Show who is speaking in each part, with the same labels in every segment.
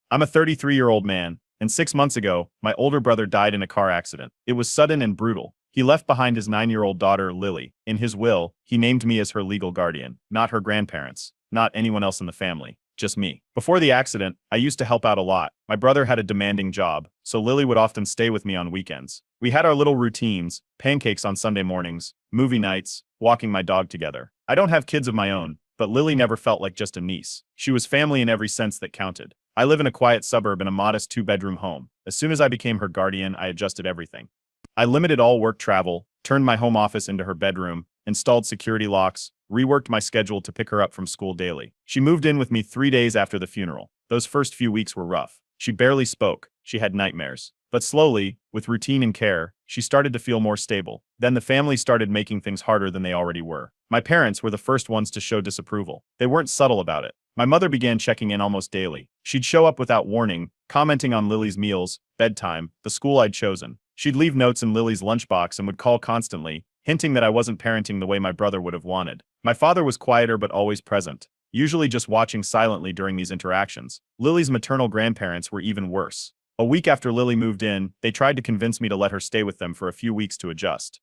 Speaker 1: I'm a 33-year-old man, and 6 months ago, my older brother died in a car accident. It was sudden and brutal. He left behind his 9-year-old daughter, Lily. In his will, he named me as her legal guardian, not her grandparents, not anyone else in the family, just me. Before the accident, I used to help out a lot. My brother had a demanding job, so Lily would often stay with me on weekends. We had our little routines, pancakes on Sunday mornings, movie nights, walking my dog together. I don't have kids of my own, but Lily never felt like just a niece. She was family in every sense that counted. I live in a quiet suburb in a modest 2-bedroom home. As soon as I became her guardian, I adjusted everything. I limited all work travel, turned my home office into her bedroom, installed security locks, reworked my schedule to pick her up from school daily. She moved in with me 3 days after the funeral. Those first few weeks were rough. She barely spoke. She had nightmares. But slowly, with routine and care, she started to feel more stable. Then the family started making things harder than they already were. My parents were the first ones to show disapproval. They weren't subtle about it. My mother began checking in almost daily. She'd show up without warning, commenting on Lily's meals, bedtime, the school I'd chosen. She'd leave notes in Lily's lunchbox and would call constantly, hinting that I wasn't parenting the way my brother would have wanted. My father was quieter but always present, usually just watching silently during these interactions. Lily's maternal grandparents were even worse. A week after Lily moved in, they tried to convince me to let her stay with them for a few weeks to adjust.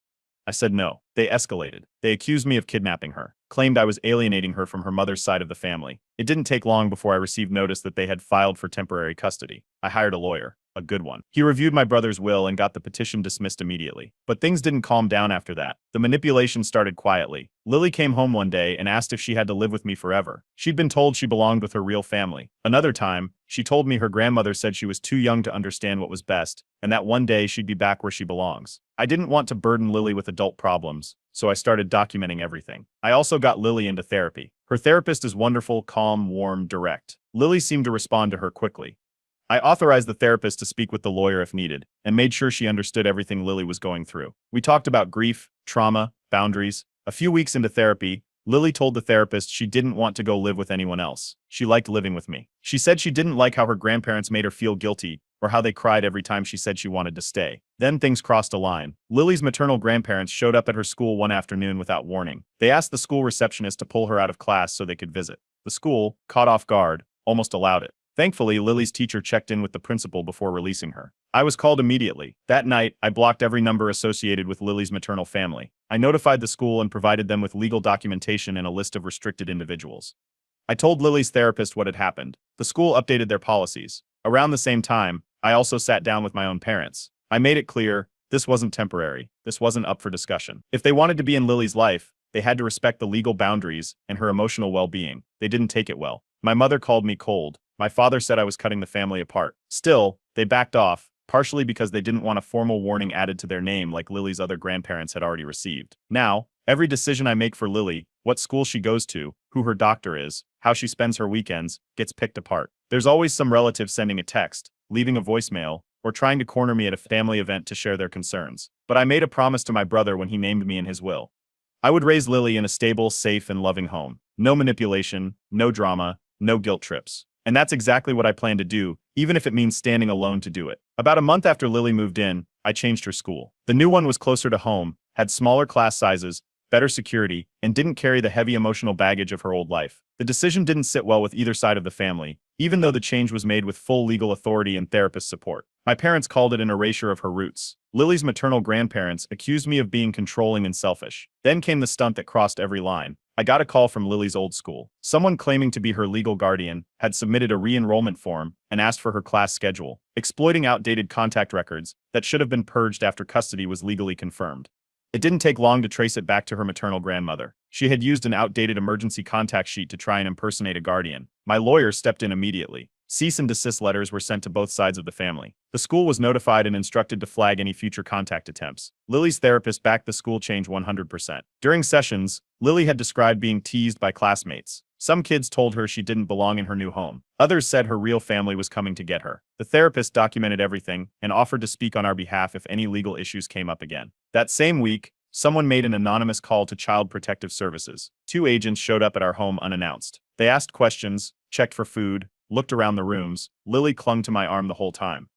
Speaker 1: I said no. They escalated. They accused me of kidnapping her, claimed I was alienating her from her mother's side of the family. It didn't take long before I received notice that they had filed for temporary custody. I hired a lawyer. A good one. He reviewed my brother's will and got the petition dismissed immediately. But things didn't calm down after that. The manipulation started quietly. Lily came home one day and asked if she had to live with me forever. She'd been told she belonged with her real family. Another time, she told me her grandmother said she was too young to understand what was best, and that one day she'd be back where she belongs. I didn't want to burden Lily with adult problems, so I started documenting everything. I also got Lily into therapy. Her therapist is wonderful, calm, warm, direct. Lily seemed to respond to her quickly. I authorized the therapist to speak with the lawyer if needed, and made sure she understood everything Lily was going through. We talked about grief, trauma, boundaries. A few weeks into therapy, Lily told the therapist she didn't want to go live with anyone else. She liked living with me. She said she didn't like how her grandparents made her feel guilty, or how they cried every time she said she wanted to stay. Then things crossed a line. Lily's maternal grandparents showed up at her school one afternoon without warning. They asked the school receptionist to pull her out of class so they could visit. The school, caught off guard, almost allowed it. Thankfully, Lily's teacher checked in with the principal before releasing her. I was called immediately. That night, I blocked every number associated with Lily's maternal family. I notified the school and provided them with legal documentation and a list of restricted individuals. I told Lily's therapist what had happened. The school updated their policies. Around the same time, I also sat down with my own parents. I made it clear, this wasn't temporary. This wasn't up for discussion. If they wanted to be in Lily's life, they had to respect the legal boundaries and her emotional well-being. They didn't take it well. My mother called me cold. My father said I was cutting the family apart. Still, they backed off, partially because they didn't want a formal warning added to their name like Lily's other grandparents had already received. Now, every decision I make for Lily, what school she goes to, who her doctor is, how she spends her weekends, gets picked apart. There's always some relative sending a text, leaving a voicemail, or trying to corner me at a family event to share their concerns. But I made a promise to my brother when he named me in his will. I would raise Lily in a stable, safe, and loving home. No manipulation, no drama, no guilt trips. And that's exactly what I plan to do, even if it means standing alone to do it. About a month after Lily moved in, I changed her school. The new one was closer to home, had smaller class sizes, better security, and didn't carry the heavy emotional baggage of her old life. The decision didn't sit well with either side of the family, even though the change was made with full legal authority and therapist support. My parents called it an erasure of her roots. Lily's maternal grandparents accused me of being controlling and selfish. Then came the stunt that crossed every line. I got a call from Lily's old school. Someone claiming to be her legal guardian had submitted a re-enrollment form and asked for her class schedule, exploiting outdated contact records that should have been purged after custody was legally confirmed. It didn't take long to trace it back to her maternal grandmother. She had used an outdated emergency contact sheet to try and impersonate a guardian. My lawyer stepped in immediately. Cease and desist letters were sent to both sides of the family. The school was notified and instructed to flag any future contact attempts. Lily's therapist backed the school change 100%. During sessions, Lily had described being teased by classmates. Some kids told her she didn't belong in her new home. Others said her real family was coming to get her. The therapist documented everything and offered to speak on our behalf if any legal issues came up again. That same week, someone made an anonymous call to Child Protective Services. 2 agents showed up at our home unannounced. They asked questions, checked for food, looked around the rooms. Lily clung to my arm the whole time.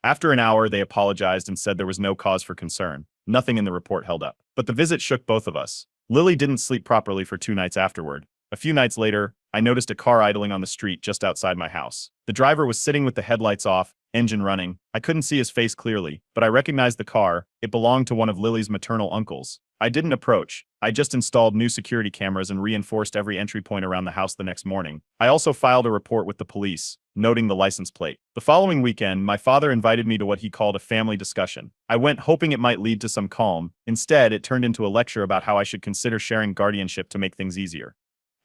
Speaker 1: After an hour, they apologized and said there was no cause for concern. Nothing in the report held up. But the visit shook both of us. Lily didn't sleep properly for 2 nights afterward. A few nights later, I noticed a car idling on the street just outside my house. The driver was sitting with the headlights off, engine running. I couldn't see his face clearly, but I recognized the car. It belonged to one of Lily's maternal uncles. I didn't approach. I just installed new security cameras and reinforced every entry point around the house the next morning. I also filed a report with the police, noting the license plate. The following weekend, my father invited me to what he called a family discussion. I went hoping it might lead to some calm. Instead, it turned into a lecture about how I should consider sharing guardianship to make things easier.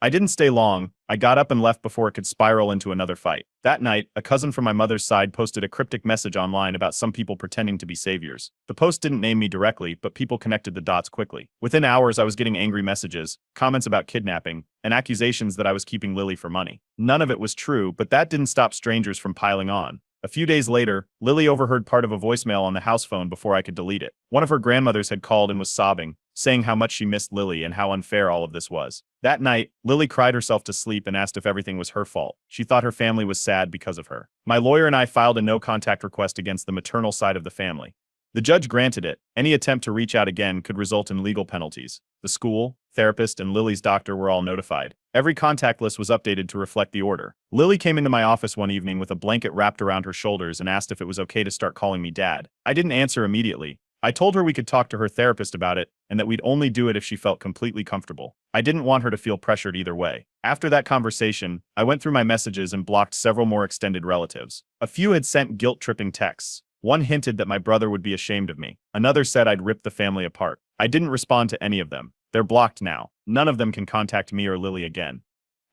Speaker 1: I didn't stay long. I got up and left before it could spiral into another fight. That night, a cousin from my mother's side posted a cryptic message online about some people pretending to be saviors. The post didn't name me directly, but people connected the dots quickly. Within hours, I was getting angry messages, comments about kidnapping, and accusations that I was keeping Lily for money. None of it was true, but that didn't stop strangers from piling on. A few days later, Lily overheard part of a voicemail on the house phone before I could delete it. One of her grandmothers had called and was sobbing, saying how much she missed Lily and how unfair all of this was. That night, Lily cried herself to sleep and asked if everything was her fault. She thought her family was sad because of her. My lawyer and I filed a no-contact request against the maternal side of the family. The judge granted it. Any attempt to reach out again could result in legal penalties. The school, therapist, and Lily's doctor were all notified. Every contact list was updated to reflect the order. Lily came into my office one evening with a blanket wrapped around her shoulders and asked if it was okay to start calling me Dad. I didn't answer immediately. I told her we could talk to her therapist about it and that we'd only do it if she felt completely comfortable. I didn't want her to feel pressured either way. After that conversation, I went through my messages and blocked several more extended relatives. A few had sent guilt-tripping texts. One hinted that my brother would be ashamed of me. Another said I'd rip the family apart. I didn't respond to any of them. They're blocked now. None of them can contact me or Lily again.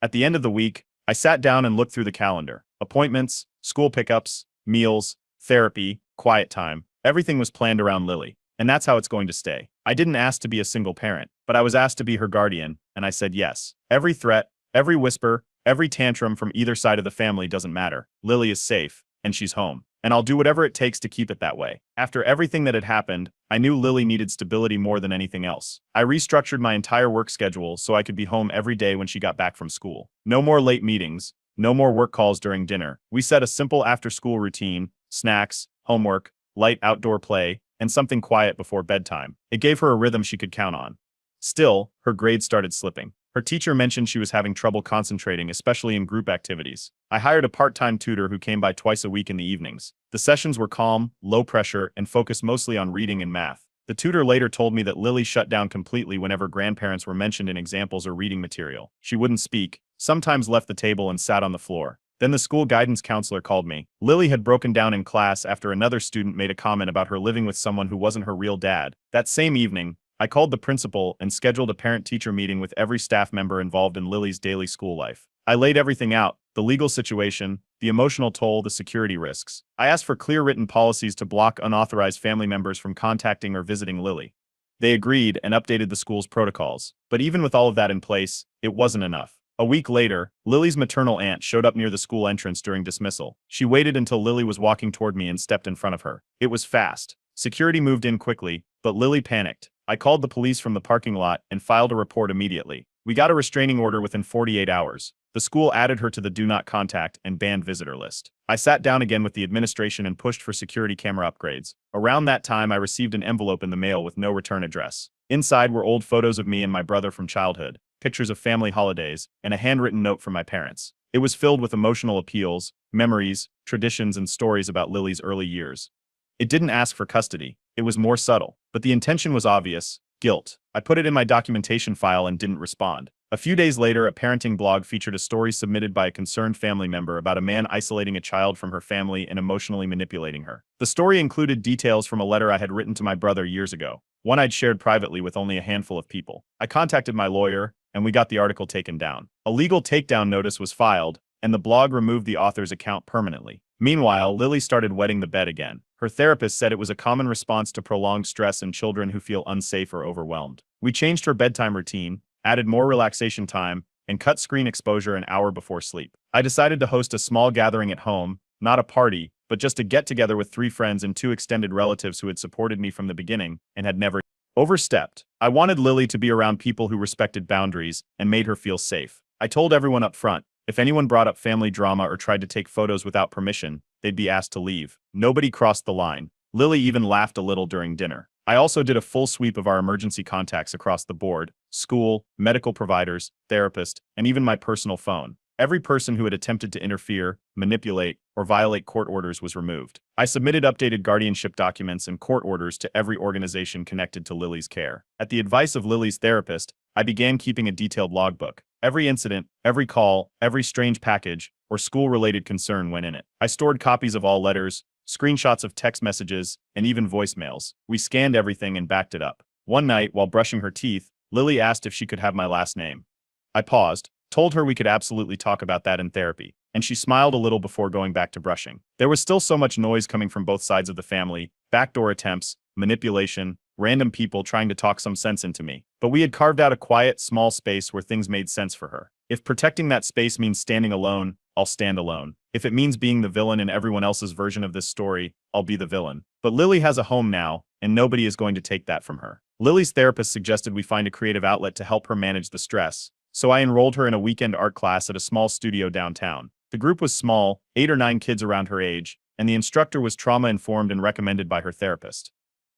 Speaker 1: At the end of the week, I sat down and looked through the calendar. Appointments, school pickups, meals, therapy, quiet time. Everything was planned around Lily, and that's how it's going to stay. I didn't ask to be a single parent, but I was asked to be her guardian, and I said yes. Every threat, every whisper, every tantrum from either side of the family doesn't matter. Lily is safe, and she's home. And I'll do whatever it takes to keep it that way. After everything that had happened, I knew Lily needed stability more than anything else. I restructured my entire work schedule so I could be home every day when she got back from school. No more late meetings, no more work calls during dinner. We set a simple after-school routine, snacks, homework, light outdoor play, and something quiet before bedtime. It gave her a rhythm she could count on. Still, her grades started slipping. Her teacher mentioned she was having trouble concentrating, especially in group activities. I hired a part-time tutor who came by twice a week in the evenings. The sessions were calm, low pressure, and focused mostly on reading and math. The tutor later told me that Lily shut down completely whenever grandparents were mentioned in examples or reading material. She wouldn't speak, sometimes left the table and sat on the floor. Then the school guidance counselor called me. Lily had broken down in class after another student made a comment about her living with someone who wasn't her real dad. That same evening, I called the principal and scheduled a parent-teacher meeting with every staff member involved in Lily's daily school life. I laid everything out, the legal situation, the emotional toll, the security risks. I asked for clear written policies to block unauthorized family members from contacting or visiting Lily. They agreed and updated the school's protocols. But even with all of that in place, it wasn't enough. A week later, Lily's maternal aunt showed up near the school entrance during dismissal. She waited until Lily was walking toward me and stepped in front of her. It was fast. Security moved in quickly, but Lily panicked. I called the police from the parking lot and filed a report immediately. We got a restraining order within 48 hours. The school added her to the do not contact and banned visitor list. I sat down again with the administration and pushed for security camera upgrades. Around that time, I received an envelope in the mail with no return address. Inside were old photos of me and my brother from childhood, pictures of family holidays, and a handwritten note from my parents. It was filled with emotional appeals, memories, traditions, and stories about Lily's early years. It didn't ask for custody. It was more subtle, but the intention was obvious: guilt. I put it in my documentation file and didn't respond. A few days later, a parenting blog featured a story submitted by a concerned family member about a man isolating a child from her family and emotionally manipulating her. The story included details from a letter I had written to my brother years ago, one I'd shared privately with only a handful of people. I contacted my lawyer, and we got the article taken down. A legal takedown notice was filed, and the blog removed the author's account permanently. Meanwhile, Lily started wetting the bed again. Her therapist said it was a common response to prolonged stress in children who feel unsafe or overwhelmed. We changed her bedtime routine, added more relaxation time, and cut screen exposure an hour before sleep. I decided to host a small gathering at home, not a party, but just a get-together with 3 friends and 2 extended relatives who had supported me from the beginning and had never overstepped. I wanted Lily to be around people who respected boundaries and made her feel safe. I told everyone up front, if anyone brought up family drama or tried to take photos without permission, they'd be asked to leave. Nobody crossed the line. Lily even laughed a little during dinner. I also did a full sweep of our emergency contacts across the board, school, medical providers, therapist, and even my personal phone. Every person who had attempted to interfere, manipulate, or violate court orders was removed. I submitted updated guardianship documents and court orders to every organization connected to Lily's care. At the advice of Lily's therapist, I began keeping a detailed logbook. Every incident, every call, every strange package, or school-related concern went in it. I stored copies of all letters, screenshots of text messages, and even voicemails. We scanned everything and backed it up. One night, while brushing her teeth, Lily asked if she could have my last name. I paused, told her we could absolutely talk about that in therapy, and she smiled a little before going back to brushing. There was still so much noise coming from both sides of the family, backdoor attempts, manipulation, random people trying to talk some sense into me. But we had carved out a quiet, small space where things made sense for her. If protecting that space means standing alone, I'll stand alone. If it means being the villain in everyone else's version of this story, I'll be the villain. But Lily has a home now, and nobody is going to take that from her. Lily's therapist suggested we find a creative outlet to help her manage the stress, so I enrolled her in a weekend art class at a small studio downtown. The group was small, 8 or 9 kids around her age, and the instructor was trauma-informed and recommended by her therapist.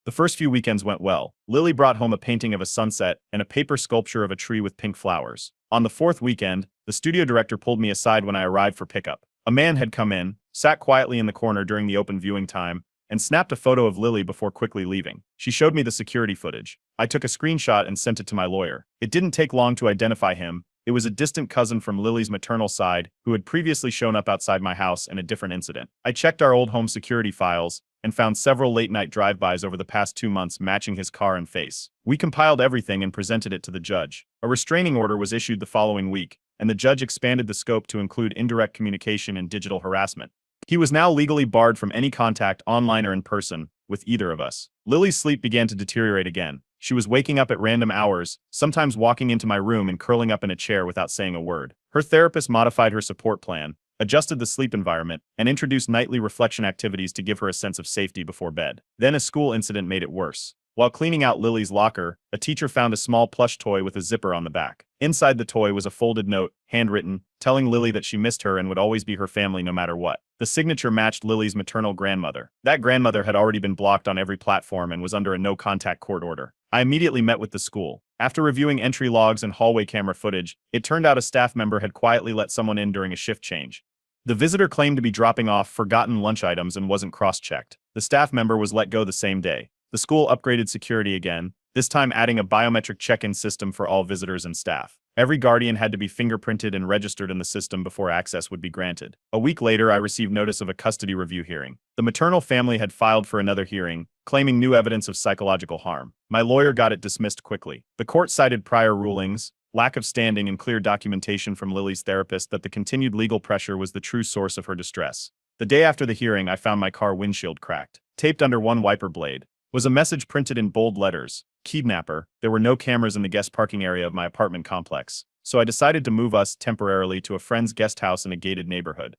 Speaker 1: The first few weekends went well. Lily brought home a painting of a sunset and a paper sculpture of a tree with pink flowers. On the 4th weekend, the studio director pulled me aside when I arrived for pickup. A man had come in, sat quietly in the corner during the open viewing time, and snapped a photo of Lily before quickly leaving. She showed me the security footage. I took a screenshot and sent it to my lawyer. It didn't take long to identify him. It was a distant cousin from Lily's maternal side who had previously shown up outside my house in a different incident. I checked our old home security files and found several late-night drive-bys over the past 2 months matching his car and face. We compiled everything and presented it to the judge. A restraining order was issued the following week, and the judge expanded the scope to include indirect communication and digital harassment. He was now legally barred from any contact online or in person with either of us. Lily's sleep began to deteriorate again. She was waking up at random hours, sometimes walking into my room and curling up in a chair without saying a word. Her therapist modified her support plan, adjusted the sleep environment, and introduced nightly reflection activities to give her a sense of safety before bed. Then a school incident made it worse. While cleaning out Lily's locker, a teacher found a small plush toy with a zipper on the back. Inside the toy was a folded note, handwritten, telling Lily that she missed her and would always be her family no matter what. The signature matched Lily's maternal grandmother. That grandmother had already been blocked on every platform and was under a no-contact court order. I immediately met with the school. After reviewing entry logs and hallway camera footage, it turned out a staff member had quietly let someone in during a shift change. The visitor claimed to be dropping off forgotten lunch items and wasn't cross-checked. The staff member was let go the same day. The school upgraded security again, this time adding a biometric check-in system for all visitors and staff. Every guardian had to be fingerprinted and registered in the system before access would be granted. A week later, I received notice of a custody review hearing. The maternal family had filed for another hearing, claiming new evidence of psychological harm. My lawyer got it dismissed quickly. The court cited prior rulings, lack of standing, and clear documentation from Lily's therapist that the continued legal pressure was the true source of her distress. The day after the hearing, I found my car windshield cracked. Taped under one wiper blade was a message printed in bold letters: kidnapper. There were no cameras in the guest parking area of my apartment complex, so I decided to move us temporarily to a friend's guest house in a gated neighborhood.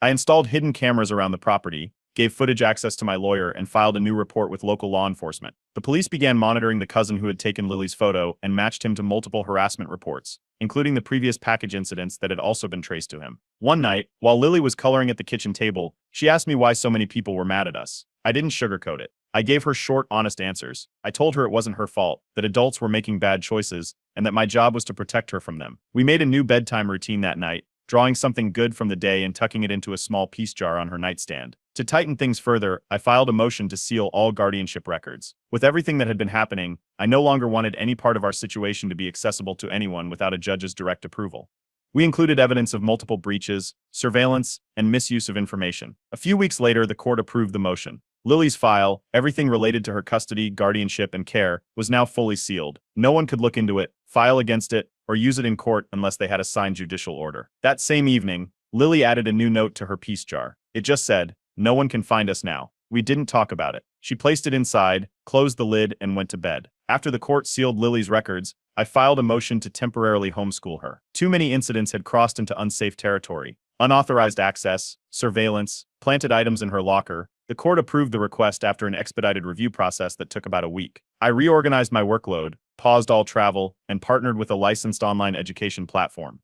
Speaker 1: I installed hidden cameras around the property, gave footage access to my lawyer, and filed a new report with local law enforcement. The police began monitoring the cousin who had taken Lily's photo and matched him to multiple harassment reports, including the previous package incidents that had also been traced to him. One night, while Lily was coloring at the kitchen table, she asked me why so many people were mad at us. I didn't sugarcoat it. I gave her short, honest answers. I told her it wasn't her fault, that adults were making bad choices, and that my job was to protect her from them. We made a new bedtime routine that night, drawing something good from the day and tucking it into a small peace jar on her nightstand. To tighten things further, I filed a motion to seal all guardianship records. With everything that had been happening, I no longer wanted any part of our situation to be accessible to anyone without a judge's direct approval. We included evidence of multiple breaches, surveillance, and misuse of information. A few weeks later, the court approved the motion. Lily's file, everything related to her custody, guardianship, and care, was now fully sealed. No one could look into it, file against it, or use it in court unless they had a signed judicial order. That same evening, Lily added a new note to her peace jar. It just said, "No one can find us now." We didn't talk about it. She placed it inside, closed the lid, and went to bed. After the court sealed Lily's records, I filed a motion to temporarily homeschool her. Too many incidents had crossed into unsafe territory. Unauthorized access, surveillance, planted items in her locker. The court approved the request after an expedited review process that took about a week. I reorganized my workload, paused all travel, and partnered with a licensed online education platform.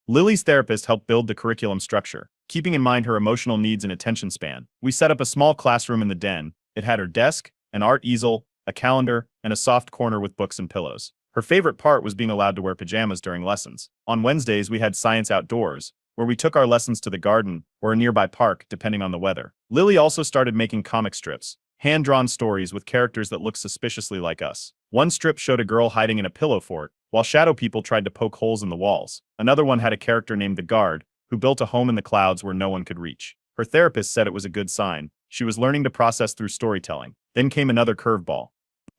Speaker 1: Lily's therapist helped build the curriculum structure, keeping in mind her emotional needs and attention span. We set up a small classroom in the den. It had her desk, an art easel, a calendar, and a soft corner with books and pillows. Her favorite part was being allowed to wear pajamas during lessons. On Wednesdays, we had science outdoors, where we took our lessons to the garden or a nearby park, depending on the weather. Lily also started making comic strips, hand-drawn stories with characters that looked suspiciously like us. One strip showed a girl hiding in a pillow fort, while shadow people tried to poke holes in the walls. Another one had a character named the Guard, who built a home in the clouds where no one could reach. Her therapist said it was a good sign. She was learning to process through storytelling. Then came another curveball.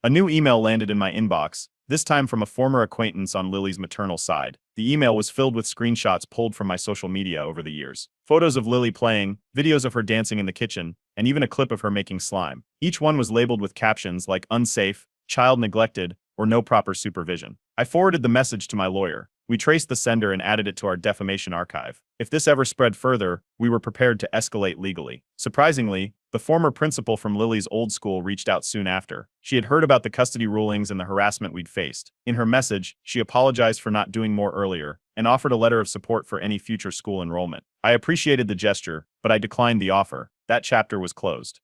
Speaker 1: A new email landed in my inbox, this time from a former acquaintance on Lily's maternal side. The email was filled with screenshots pulled from my social media over the years. Photos of Lily playing, videos of her dancing in the kitchen, and even a clip of her making slime. Each one was labeled with captions like unsafe, child neglected, or no proper supervision. I forwarded the message to my lawyer. We traced the sender and added it to our defamation archive. If this ever spread further, we were prepared to escalate legally. Surprisingly, the former principal from Lily's old school reached out soon after. She had heard about the custody rulings and the harassment we'd faced. In her message, she apologized for not doing more earlier and offered a letter of support for any future school enrollment. I appreciated the gesture, but I declined the offer. That chapter was closed.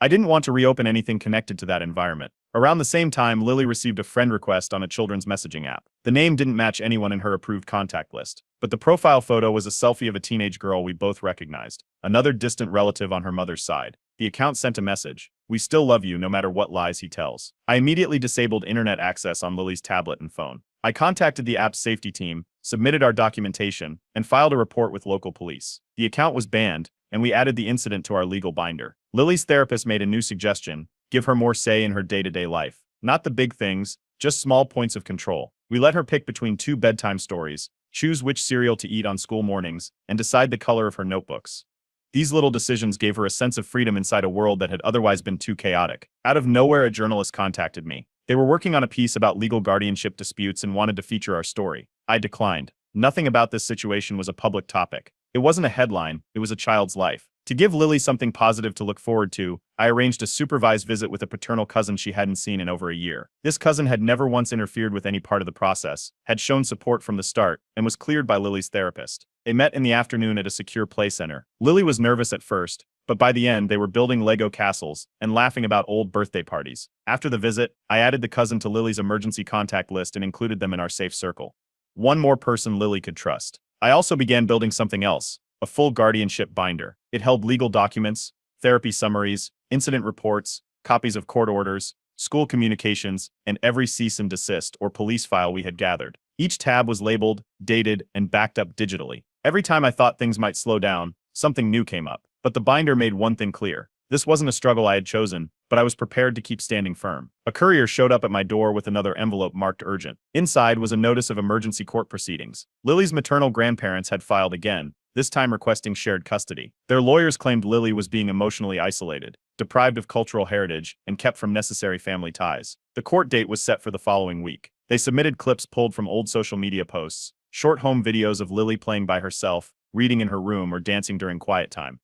Speaker 1: I didn't want to reopen anything connected to that environment. Around the same time, Lily received a friend request on a children's messaging app. The name didn't match anyone in her approved contact list, but the profile photo was a selfie of a teenage girl we both recognized, another distant relative on her mother's side. The account sent a message: "We still love you no matter what lies he tells." I immediately disabled internet access on Lily's tablet and phone. I contacted the app's safety team, submitted our documentation, and filed a report with local police. The account was banned, and we added the incident to our legal binder. Lily's therapist made a new suggestion: give her more say in her day-to-day life. Not the big things, just small points of control. We let her pick between 2 bedtime stories, choose which cereal to eat on school mornings, and decide the color of her notebooks. These little decisions gave her a sense of freedom inside a world that had otherwise been too chaotic. Out of nowhere, a journalist contacted me. They were working on a piece about legal guardianship disputes and wanted to feature our story. I declined. Nothing about this situation was a public topic. It wasn't a headline, it was a child's life. To give Lily something positive to look forward to, I arranged a supervised visit with a paternal cousin she hadn't seen in over a year. This cousin had never once interfered with any part of the process, had shown support from the start, and was cleared by Lily's therapist. They met in the afternoon at a secure play center. Lily was nervous at first, but by the end they were building Lego castles and laughing about old birthday parties. After the visit, I added the cousin to Lily's emergency contact list and included them in our safe circle. One more person Lily could trust. I also began building something else, a full guardianship binder. It held legal documents, therapy summaries, incident reports, copies of court orders, school communications, and every cease and desist or police file we had gathered. Each tab was labeled, dated, and backed up digitally. Every time I thought things might slow down, something new came up. But the binder made one thing clear. This wasn't a struggle I had chosen, but I was prepared to keep standing firm. A courier showed up at my door with another envelope marked urgent. Inside was a notice of emergency court proceedings. Lily's maternal grandparents had filed again, this time requesting shared custody. Their lawyers claimed Lily was being emotionally isolated, deprived of cultural heritage, and kept from necessary family ties. The court date was set for the following week. They submitted clips pulled from old social media posts, short home videos of Lily playing by herself, reading in her room, or dancing during quiet time.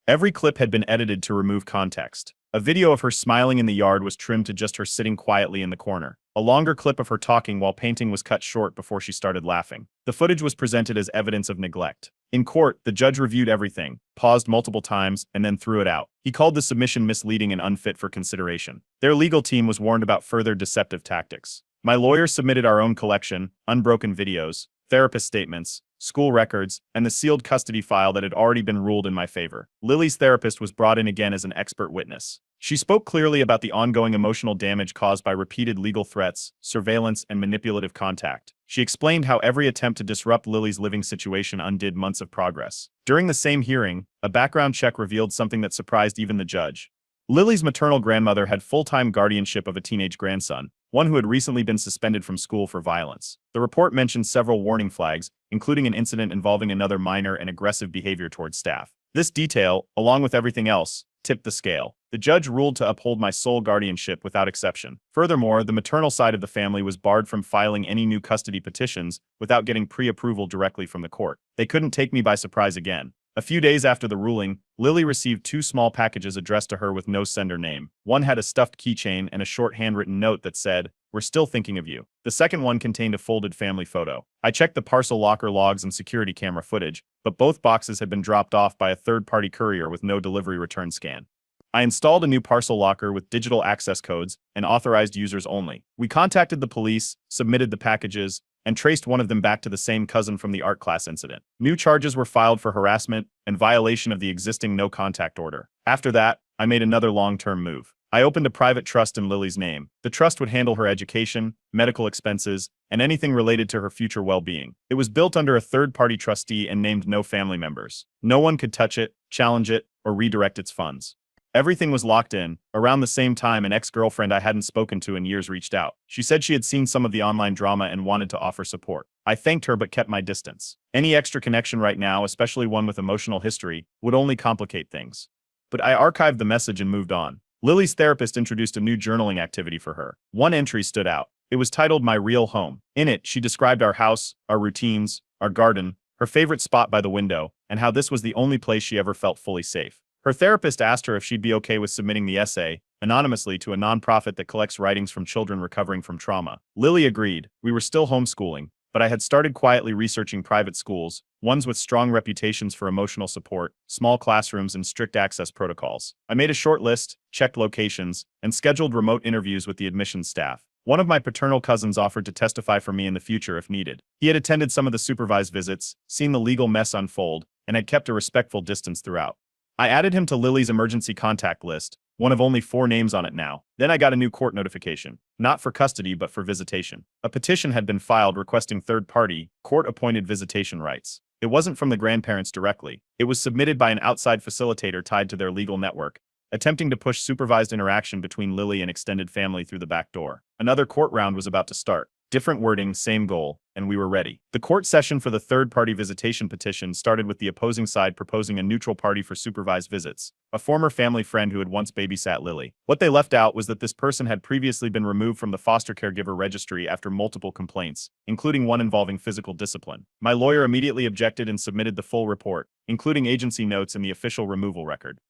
Speaker 1: Every clip had been edited to remove context. A video of her smiling in the yard was trimmed to just her sitting quietly in the corner. A longer clip of her talking while painting was cut short before she started laughing. The footage was presented as evidence of neglect. In court, the judge reviewed everything, paused multiple times, and then threw it out. He called the submission misleading and unfit for consideration. Their legal team was warned about further deceptive tactics. My lawyers submitted our own collection, unbroken videos, therapist statements, school records, and the sealed custody file that had already been ruled in my favor. Lily's therapist was brought in again as an expert witness. She spoke clearly about the ongoing emotional damage caused by repeated legal threats, surveillance, and manipulative contact. She explained how every attempt to disrupt Lily's living situation undid months of progress. During the same hearing, a background check revealed something that surprised even the judge. Lily's maternal grandmother had full-time guardianship of a teenage grandson, one who had recently been suspended from school for violence. The report mentioned several warning flags, including an incident involving another minor and aggressive behavior towards staff. This detail, along with everything else, tipped the scale. The judge ruled to uphold my sole guardianship without exception. Furthermore, the maternal side of the family was barred from filing any new custody petitions without getting pre-approval directly from the court. They couldn't take me by surprise again. A few days after the ruling, Lily received 2 small packages addressed to her with no sender name. One had a stuffed keychain and a short handwritten note that said, "We're still thinking of you." The second one contained a folded family photo. I checked the parcel locker logs and security camera footage, but both boxes had been dropped off by a third-party courier with no delivery return scan. I installed a new parcel locker with digital access codes and authorized users only. We contacted the police, submitted the packages, and traced one of them back to the same cousin from the art class incident. New charges were filed for harassment and violation of the existing no-contact order. After that, I made another long-term move. I opened a private trust in Lily's name. The trust would handle her education, medical expenses, and anything related to her future well-being. It was built under a third-party trustee and named no family members. No one could touch it, challenge it, or redirect its funds. Everything was locked in. Around the same time, an ex-girlfriend I hadn't spoken to in years reached out. She said she had seen some of the online drama and wanted to offer support. I thanked her but kept my distance. Any extra connection right now, especially one with emotional history, would only complicate things. But I archived the message and moved on. Lily's therapist introduced a new journaling activity for her. One entry stood out. It was titled My Real Home. In it, she described our house, our routines, our garden, her favorite spot by the window, and how this was the only place she ever felt fully safe. Her therapist asked her if she'd be okay with submitting the essay anonymously to a nonprofit that collects writings from children recovering from trauma. Lily agreed. We were still homeschooling, but I had started quietly researching private schools, ones with strong reputations for emotional support, small classrooms, and strict access protocols. I made a short list, checked locations, and scheduled remote interviews with the admissions staff. One of my paternal cousins offered to testify for me in the future if needed. He had attended some of the supervised visits, seen the legal mess unfold, and had kept a respectful distance throughout. I added him to Lily's emergency contact list, one of only 4 names on it now. Then I got a new court notification, not for custody but for visitation. A petition had been filed requesting third-party, court-appointed visitation rights. It wasn't from the grandparents directly. It was submitted by an outside facilitator tied to their legal network, attempting to push supervised interaction between Lily and extended family through the back door. Another court round was about to start. Different wording, same goal, and we were ready. The court session for the third-party visitation petition started with the opposing side proposing a neutral party for supervised visits, a former family friend who had once babysat Lily. What they left out was that this person had previously been removed from the foster caregiver registry after multiple complaints, including one involving physical discipline. My lawyer immediately objected and submitted the full report, including agency notes and the official removal record.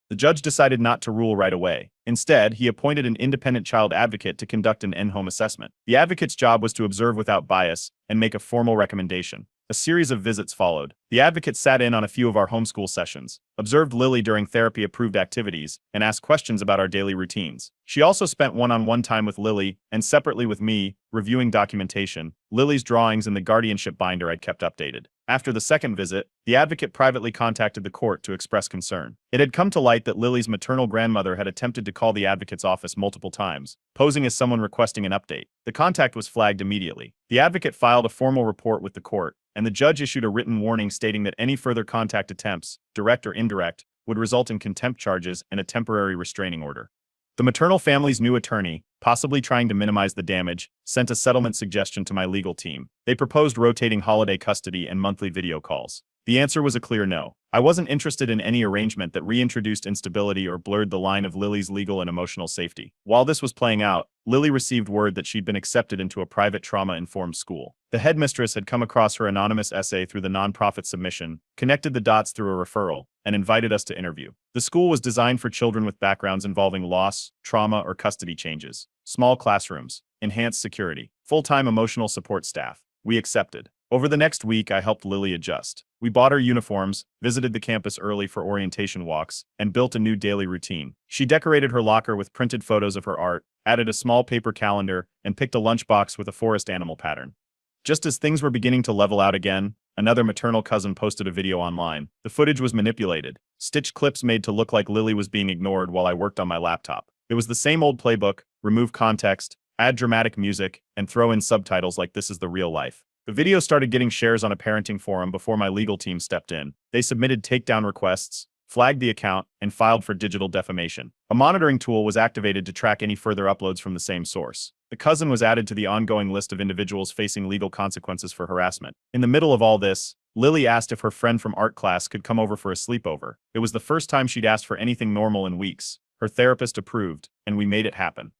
Speaker 1: The judge decided not to rule right away. Instead, he appointed an independent child advocate to conduct an in-home assessment. The advocate's job was to observe without bias and make a formal recommendation. A series of visits followed. The advocate sat in on a few of our homeschool sessions, observed Lily during therapy-approved activities, and asked questions about our daily routines. She also spent one-on-one time with Lily, and separately with me, reviewing documentation, Lily's drawings, and the guardianship binder I'd kept updated. After the second visit, the advocate privately contacted the court to express concern. It had come to light that Lily's maternal grandmother had attempted to call the advocate's office multiple times, posing as someone requesting an update. The contact was flagged immediately. The advocate filed a formal report with the court, and the judge issued a written warning stating that any further contact attempts, direct or indirect, would result in contempt charges and a temporary restraining order. The maternal family's new attorney, possibly trying to minimize the damage, sent a settlement suggestion to my legal team. They proposed rotating holiday custody and monthly video calls. The answer was a clear no. I wasn't interested in any arrangement that reintroduced instability or blurred the line of Lily's legal and emotional safety. While this was playing out, Lily received word that she'd been accepted into a private trauma-informed school. The headmistress had come across her anonymous essay through the nonprofit submission, connected the dots through a referral, and invited us to interview. The school was designed for children with backgrounds involving loss, trauma, or custody changes. Small classrooms, enhanced security, full-time emotional support staff. We accepted. Over the next week, I helped Lily adjust. We bought her uniforms, visited the campus early for orientation walks, and built a new daily routine. She decorated her locker with printed photos of her art, added a small paper calendar, and picked a lunchbox with a forest animal pattern. Just as things were beginning to level out again, another maternal cousin posted a video online. The footage was manipulated, stitched clips made to look like Lily was being ignored while I worked on my laptop. It was the same old playbook: remove context, add dramatic music, and throw in subtitles like this is the real life. The video started getting shares on a parenting forum before my legal team stepped in. They submitted takedown requests, flagged the account, and filed for digital defamation. A monitoring tool was activated to track any further uploads from the same source. The cousin was added to the ongoing list of individuals facing legal consequences for harassment. In the middle of all this, Lily asked if her friend from art class could come over for a sleepover. It was the first time she'd asked for anything normal in weeks. Her therapist approved, and we made it happen.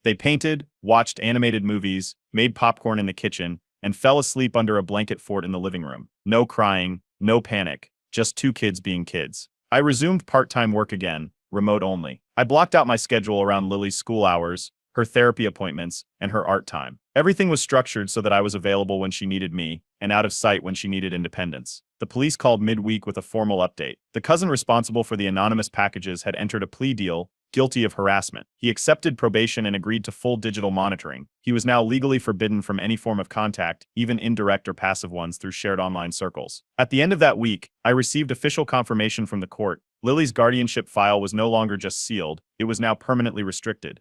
Speaker 1: They painted, watched animated movies, made popcorn in the kitchen, and fell asleep under a blanket fort in the living room. No crying, no panic, just 2 kids being kids. I resumed part-time work again, remote only. I blocked out my schedule around Lily's school hours, her therapy appointments, and her art time. Everything was structured so that I was available when she needed me, and out of sight when she needed independence. the police called midweek with a formal update. The cousin responsible for the anonymous packages had entered a plea deal, guilty of harassment. He accepted probation and agreed to full digital monitoring. He was now legally forbidden from any form of contact, even indirect or passive ones through shared online circles. At the end of that week, I received official confirmation from the court. Lily's guardianship file was no longer just sealed, it was now permanently restricted.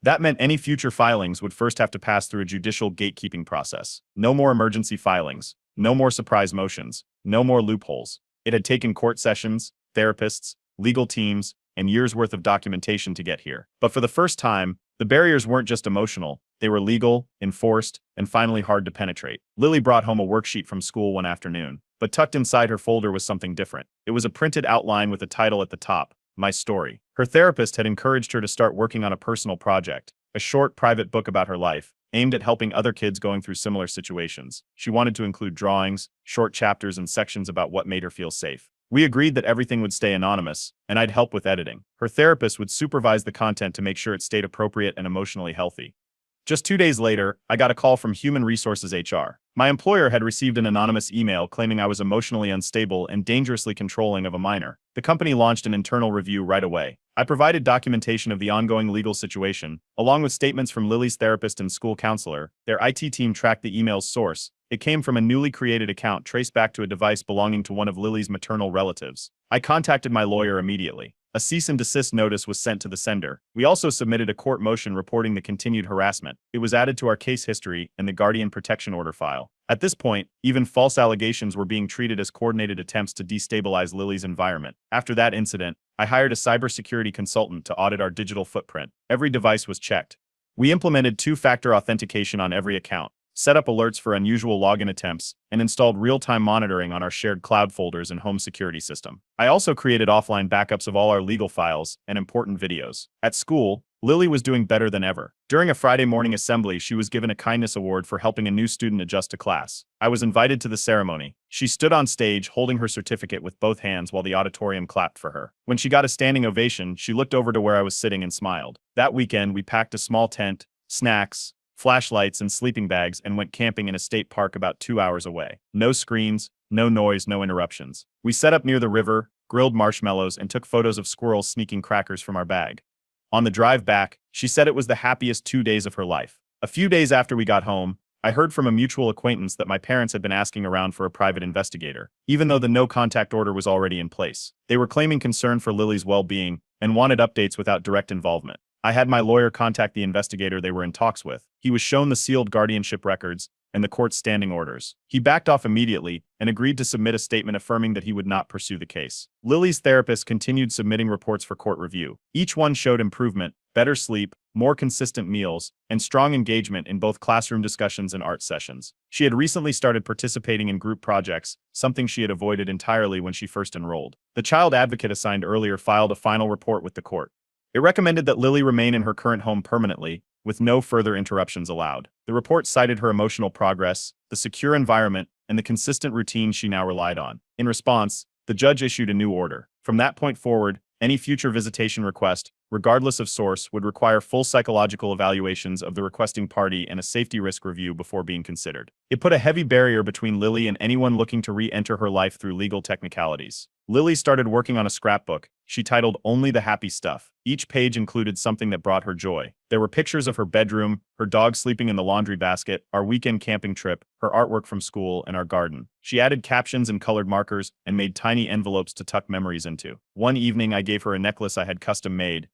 Speaker 1: That meant any future filings would first have to pass through a judicial gatekeeping process. No more emergency filings, no more surprise motions, no more loopholes. It had taken court sessions, therapists, legal teams, and years' worth of documentation to get here. But for the first time, the barriers weren't just emotional, they were legal, enforced, and finally hard to penetrate. Lily brought home a worksheet from school one afternoon, but tucked inside her folder was something different. It was a printed outline with a title at the top, My Story. Her therapist had encouraged her to start working on a personal project, a short, private book about her life, aimed at helping other kids going through similar situations. She wanted to include drawings, short chapters, and sections about what made her feel safe. We agreed that everything would stay anonymous, and I'd help with editing. Her therapist would supervise the content to make sure it stayed appropriate and emotionally healthy. Just 2 days later, I got a call from Human Resources HR. My employer had received an anonymous email claiming I was emotionally unstable and dangerously controlling of a minor. The company launched an internal review right away. I provided documentation of the ongoing legal situation, along with statements from Lily's therapist and school counselor. Their IT team tracked the email's source. It came from a newly created account traced back to a device belonging to one of Lily's maternal relatives. I contacted my lawyer immediately. A cease and desist notice was sent to the sender. We also submitted a court motion reporting the continued harassment. It was added to our case history and the Guardian Protection Order file. At this point, even false allegations were being treated as coordinated attempts to destabilize Lily's environment. After that incident, I hired a cybersecurity consultant to audit our digital footprint. Every device was checked. We implemented two-factor authentication on every account, set up alerts for unusual login attempts, and installed real-time monitoring on our shared cloud folders and home security system. I also created offline backups of all our legal files and important videos. At school, Lily was doing better than ever. During a Friday morning assembly, she was given a kindness award for helping a new student adjust to class. I was invited to the ceremony. She stood on stage holding her certificate with both hands while the auditorium clapped for her. When she got a standing ovation, she looked over to where I was sitting and smiled. That weekend, we packed a small tent, snacks, flashlights, and sleeping bags and went camping in a state park about 2 hours away. No screens, no noise, no interruptions. We set up near the river, grilled marshmallows, and took photos of squirrels sneaking crackers from our bag. On the drive back, she said it was the happiest 2 days of her life. A few days after we got home, I heard from a mutual acquaintance that my parents had been asking around for a private investigator, even though the no-contact order was already in place. They were claiming concern for Lily's well-being and wanted updates without direct involvement. I had my lawyer contact the investigator they were in talks with. He was shown the sealed guardianship records and the court's standing orders. He backed off immediately and agreed to submit a statement affirming that he would not pursue the case. Lily's therapist continued submitting reports for court review. Each one showed improvement, better sleep, more consistent meals, and strong engagement in both classroom discussions and art sessions. She had recently started participating in group projects, something she had avoided entirely when she first enrolled. The child advocate assigned earlier filed a final report with the court. It recommended that Lily remain in her current home permanently, with no further interruptions allowed. The report cited her emotional progress, the secure environment, and the consistent routine she now relied on. In response, the judge issued a new order. From that point forward, any future visitation request, regardless of source, would require full psychological evaluations of the requesting party and a safety risk review before being considered. It put a heavy barrier between Lily and anyone looking to re-enter her life through legal technicalities. Lily started working on a scrapbook she titled Only the Happy Stuff. Each page included something that brought her joy. There were pictures of her bedroom, her dog sleeping in the laundry basket, our weekend camping trip, her artwork from school, and our garden. She added captions and colored markers and made tiny envelopes to tuck memories into. One evening, I gave her a necklace I had custom made.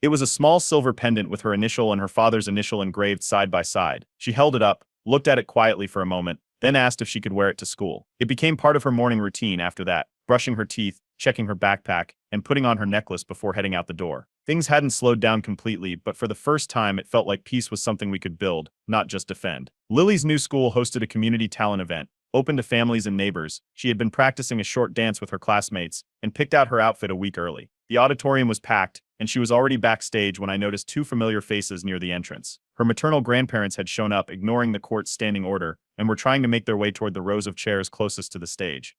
Speaker 1: It was a small silver pendant with her initial and her father's initial engraved side by side. She held it up, looked at it quietly for a moment, then asked if she could wear it to school. It became part of her morning routine after that, brushing her teeth, checking her backpack, and putting on her necklace before heading out the door. Things hadn't slowed down completely, but for the first time it felt like peace was something we could build, not just defend. Lily's new school hosted a community talent event, open to families and neighbors. She had been practicing a short dance with her classmates, and picked out her outfit a week early. The auditorium was packed, and she was already backstage when I noticed two familiar faces near the entrance. Her maternal grandparents had shown up, ignoring the court's standing order, and were trying to make their way toward the rows of chairs closest to the stage.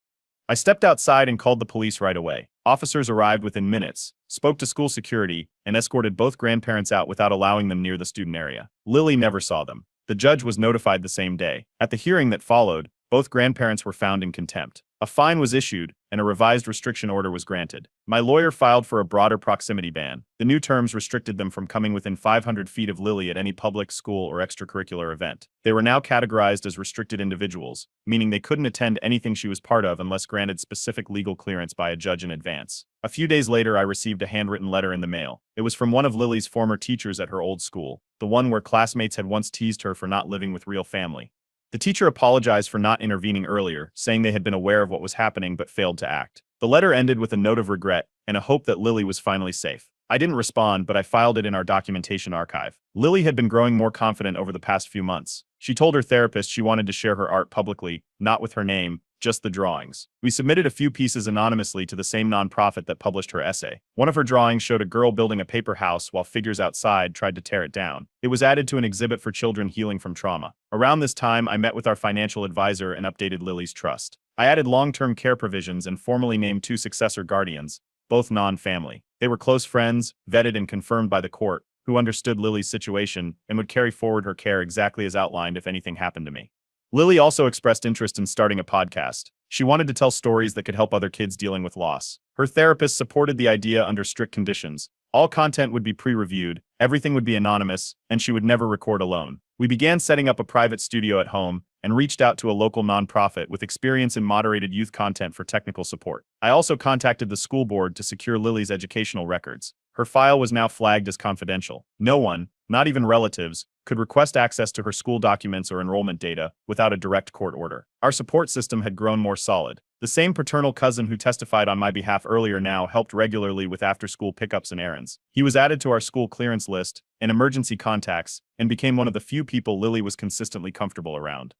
Speaker 1: I stepped outside and called the police right away. Officers arrived within minutes, spoke to school security, and escorted both grandparents out without allowing them near the student area. Lily never saw them. The judge was notified the same day. At the hearing that followed, both grandparents were found in contempt. A fine was issued, and a revised restriction order was granted. My lawyer filed for a broader proximity ban. The new terms restricted them from coming within 500 feet of Lily at any public, school, or extracurricular event. They were now categorized as restricted individuals, meaning they couldn't attend anything she was part of unless granted specific legal clearance by a judge in advance. A few days later, I received a handwritten letter in the mail. It was from one of Lily's former teachers at her old school, the one where classmates had once teased her for not living with real family. The teacher apologized for not intervening earlier, saying they had been aware of what was happening but failed to act. The letter ended with a note of regret and a hope that Lily was finally safe. I didn't respond, but I filed it in our documentation archive. Lily had been growing more confident over the past few months. She told her therapist she wanted to share her art publicly, not with her name, just the drawings. We submitted a few pieces anonymously to the same nonprofit that published her essay. One of her drawings showed a girl building a paper house while figures outside tried to tear it down. It was added to an exhibit for children healing from trauma. Around this time, I met with our financial advisor and updated Lily's trust. I added long-term care provisions and formally named 2 successor guardians, both non-family. They were close friends, vetted and confirmed by the court, who understood Lily's situation and would carry forward her care exactly as outlined if anything happened to me. Lily also expressed interest in starting a podcast. She wanted to tell stories that could help other kids dealing with loss. Her therapist supported the idea under strict conditions. All content would be pre-reviewed, everything would be anonymous, and she would never record alone. We began setting up a private studio at home and reached out to a local nonprofit with experience in moderated youth content for technical support. I also contacted the school board to secure Lily's educational records. Her file was now flagged as confidential. No one, not even relatives, could request access to her school documents or enrollment data without a direct court order. Our support system had grown more solid. The same paternal cousin who testified on my behalf earlier now helped regularly with after-school pickups and errands. He was added to our school clearance list and emergency contacts and became one of the few people Lily was consistently comfortable around.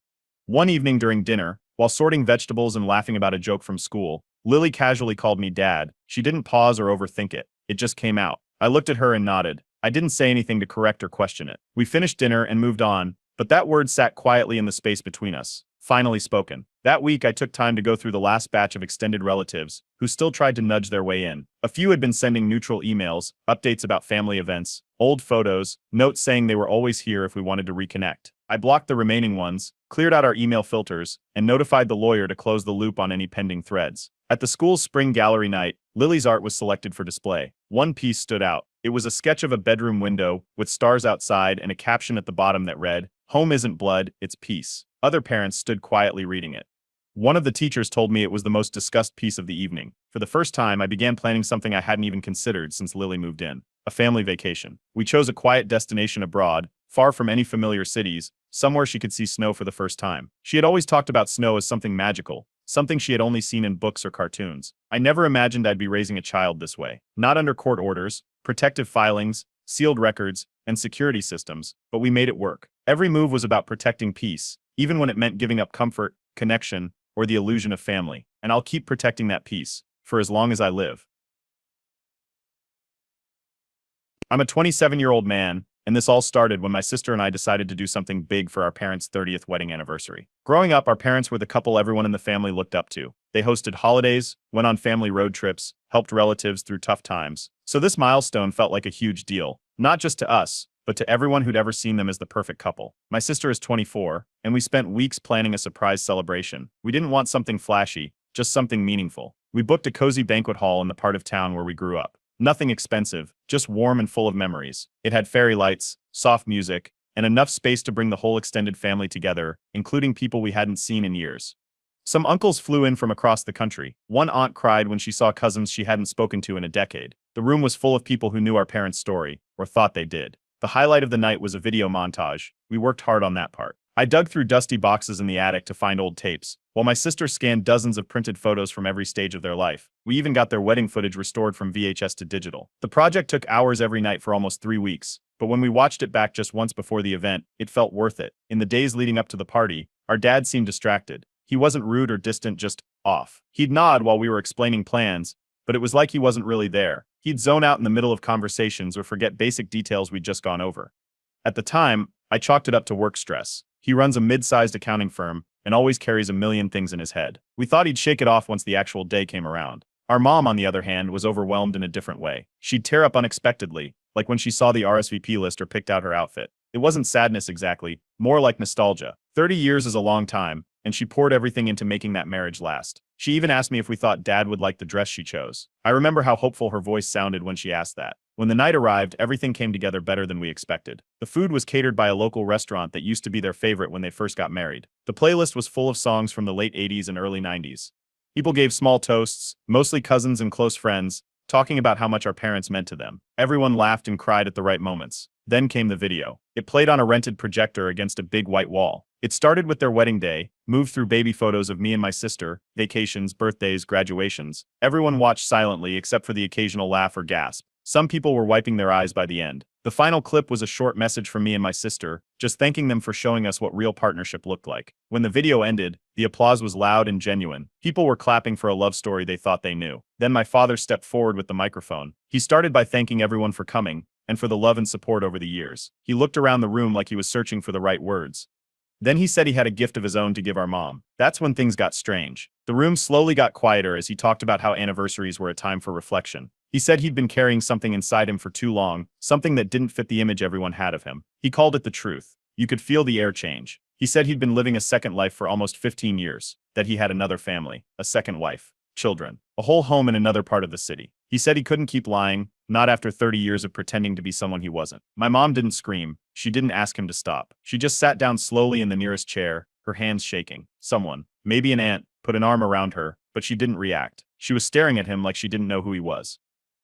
Speaker 1: One evening during dinner, while sorting vegetables and laughing about a joke from school, Lily casually called me Dad. She didn't pause or overthink it. It just came out. I looked at her and nodded. I didn't say anything to correct or question it. We finished dinner and moved on, but that word sat quietly in the space between us. Finally spoken. That week, I took time to go through the last batch of extended relatives who still tried to nudge their way in. A few had been sending neutral emails, updates about family events, old photos, notes saying they were always here if we wanted to reconnect. I blocked the remaining ones, cleared out our email filters, and notified the lawyer to close the loop on any pending threads. At the school's spring gallery night, Lily's art was selected for display. One piece stood out. It was a sketch of a bedroom window with stars outside and a caption at the bottom that read, "Home isn't blood, it's peace." Other parents stood quietly reading it. One of the teachers told me it was the most discussed piece of the evening. For the first time, I began planning something I hadn't even considered since Lily moved in. A family vacation. We chose a quiet destination abroad, far from any familiar cities, somewhere she could see snow for the first time. She had always talked about snow as something magical, something she had only seen in books or cartoons. I never imagined I'd be raising a child this way. Not under court orders, protective filings, sealed records, and security systems, but we made it work. Every move was about protecting peace, even when it meant giving up comfort, connection, or the illusion of family. And I'll keep protecting that peace, for as long as I live. I'm a 27-year-old man, and this all started when my sister and I decided to do something big for our parents' 30th wedding anniversary. Growing up, our parents were the couple everyone in the family looked up to. They hosted holidays, went on family road trips, helped relatives through tough times. So this milestone felt like a huge deal, not just to us, but to everyone who'd ever seen them as the perfect couple. My sister is 24, and we spent weeks planning a surprise celebration. We didn't want something flashy, just something meaningful. We booked a cozy banquet hall in the part of town where we grew up. Nothing expensive, just warm and full of memories. It had fairy lights, soft music, and enough space to bring the whole extended family together, including people we hadn't seen in years. Some uncles flew in from across the country. One aunt cried when she saw cousins she hadn't spoken to in a decade. The room was full of people who knew our parents' story, or thought they did. The highlight of the night was a video montage. We worked hard on that part. I dug through dusty boxes in the attic to find old tapes, while my sister scanned dozens of printed photos from every stage of their life. We even got their wedding footage restored from VHS to digital. The project took hours every night for almost 3 weeks, but when we watched it back just once before the event, it felt worth it. In the days leading up to the party, our dad seemed distracted. He wasn't rude or distant, just off. He'd nod while we were explaining plans, but it was like he wasn't really there. He'd zone out in the middle of conversations or forget basic details we'd just gone over. At the time, I chalked it up to work stress. He runs a mid-sized accounting firm and always carries a million things in his head. We thought he'd shake it off once the actual day came around. Our mom, on the other hand, was overwhelmed in a different way. She'd tear up unexpectedly, like when she saw the RSVP list or picked out her outfit. It wasn't sadness exactly, more like nostalgia. 30 years is a long time, and she poured everything into making that marriage last. She even asked me if we thought Dad would like the dress she chose. I remember how hopeful her voice sounded when she asked that. When the night arrived, everything came together better than we expected. The food was catered by a local restaurant that used to be their favorite when they first got married. The playlist was full of songs from the late 80s and early 90s. People gave small toasts, mostly cousins and close friends, talking about how much our parents meant to them. Everyone laughed and cried at the right moments. Then came the video. It played on a rented projector against a big white wall. It started with their wedding day, moved through baby photos of me and my sister, vacations, birthdays, graduations. Everyone watched silently except for the occasional laugh or gasp. Some people were wiping their eyes by the end. The final clip was a short message from me and my sister, just thanking them for showing us what real partnership looked like. When the video ended, the applause was loud and genuine. People were clapping for a love story they thought they knew. Then my father stepped forward with the microphone. He started by thanking everyone for coming, and for the love and support over the years. He looked around the room like he was searching for the right words. Then he said he had a gift of his own to give our mom. That's when things got strange. The room slowly got quieter as he talked about how anniversaries were a time for reflection. He said he'd been carrying something inside him for too long, something that didn't fit the image everyone had of him. He called it the truth. You could feel the air change. He said he'd been living a second life for almost 15 years, that he had another family, a second wife, children, a whole home in another part of the city. He said he couldn't keep lying, not after 30 years of pretending to be someone he wasn't. My mom didn't scream. She didn't ask him to stop. She just sat down slowly in the nearest chair, her hands shaking. Someone, maybe an aunt, put an arm around her, but she didn't react. She was staring at him like she didn't know who he was.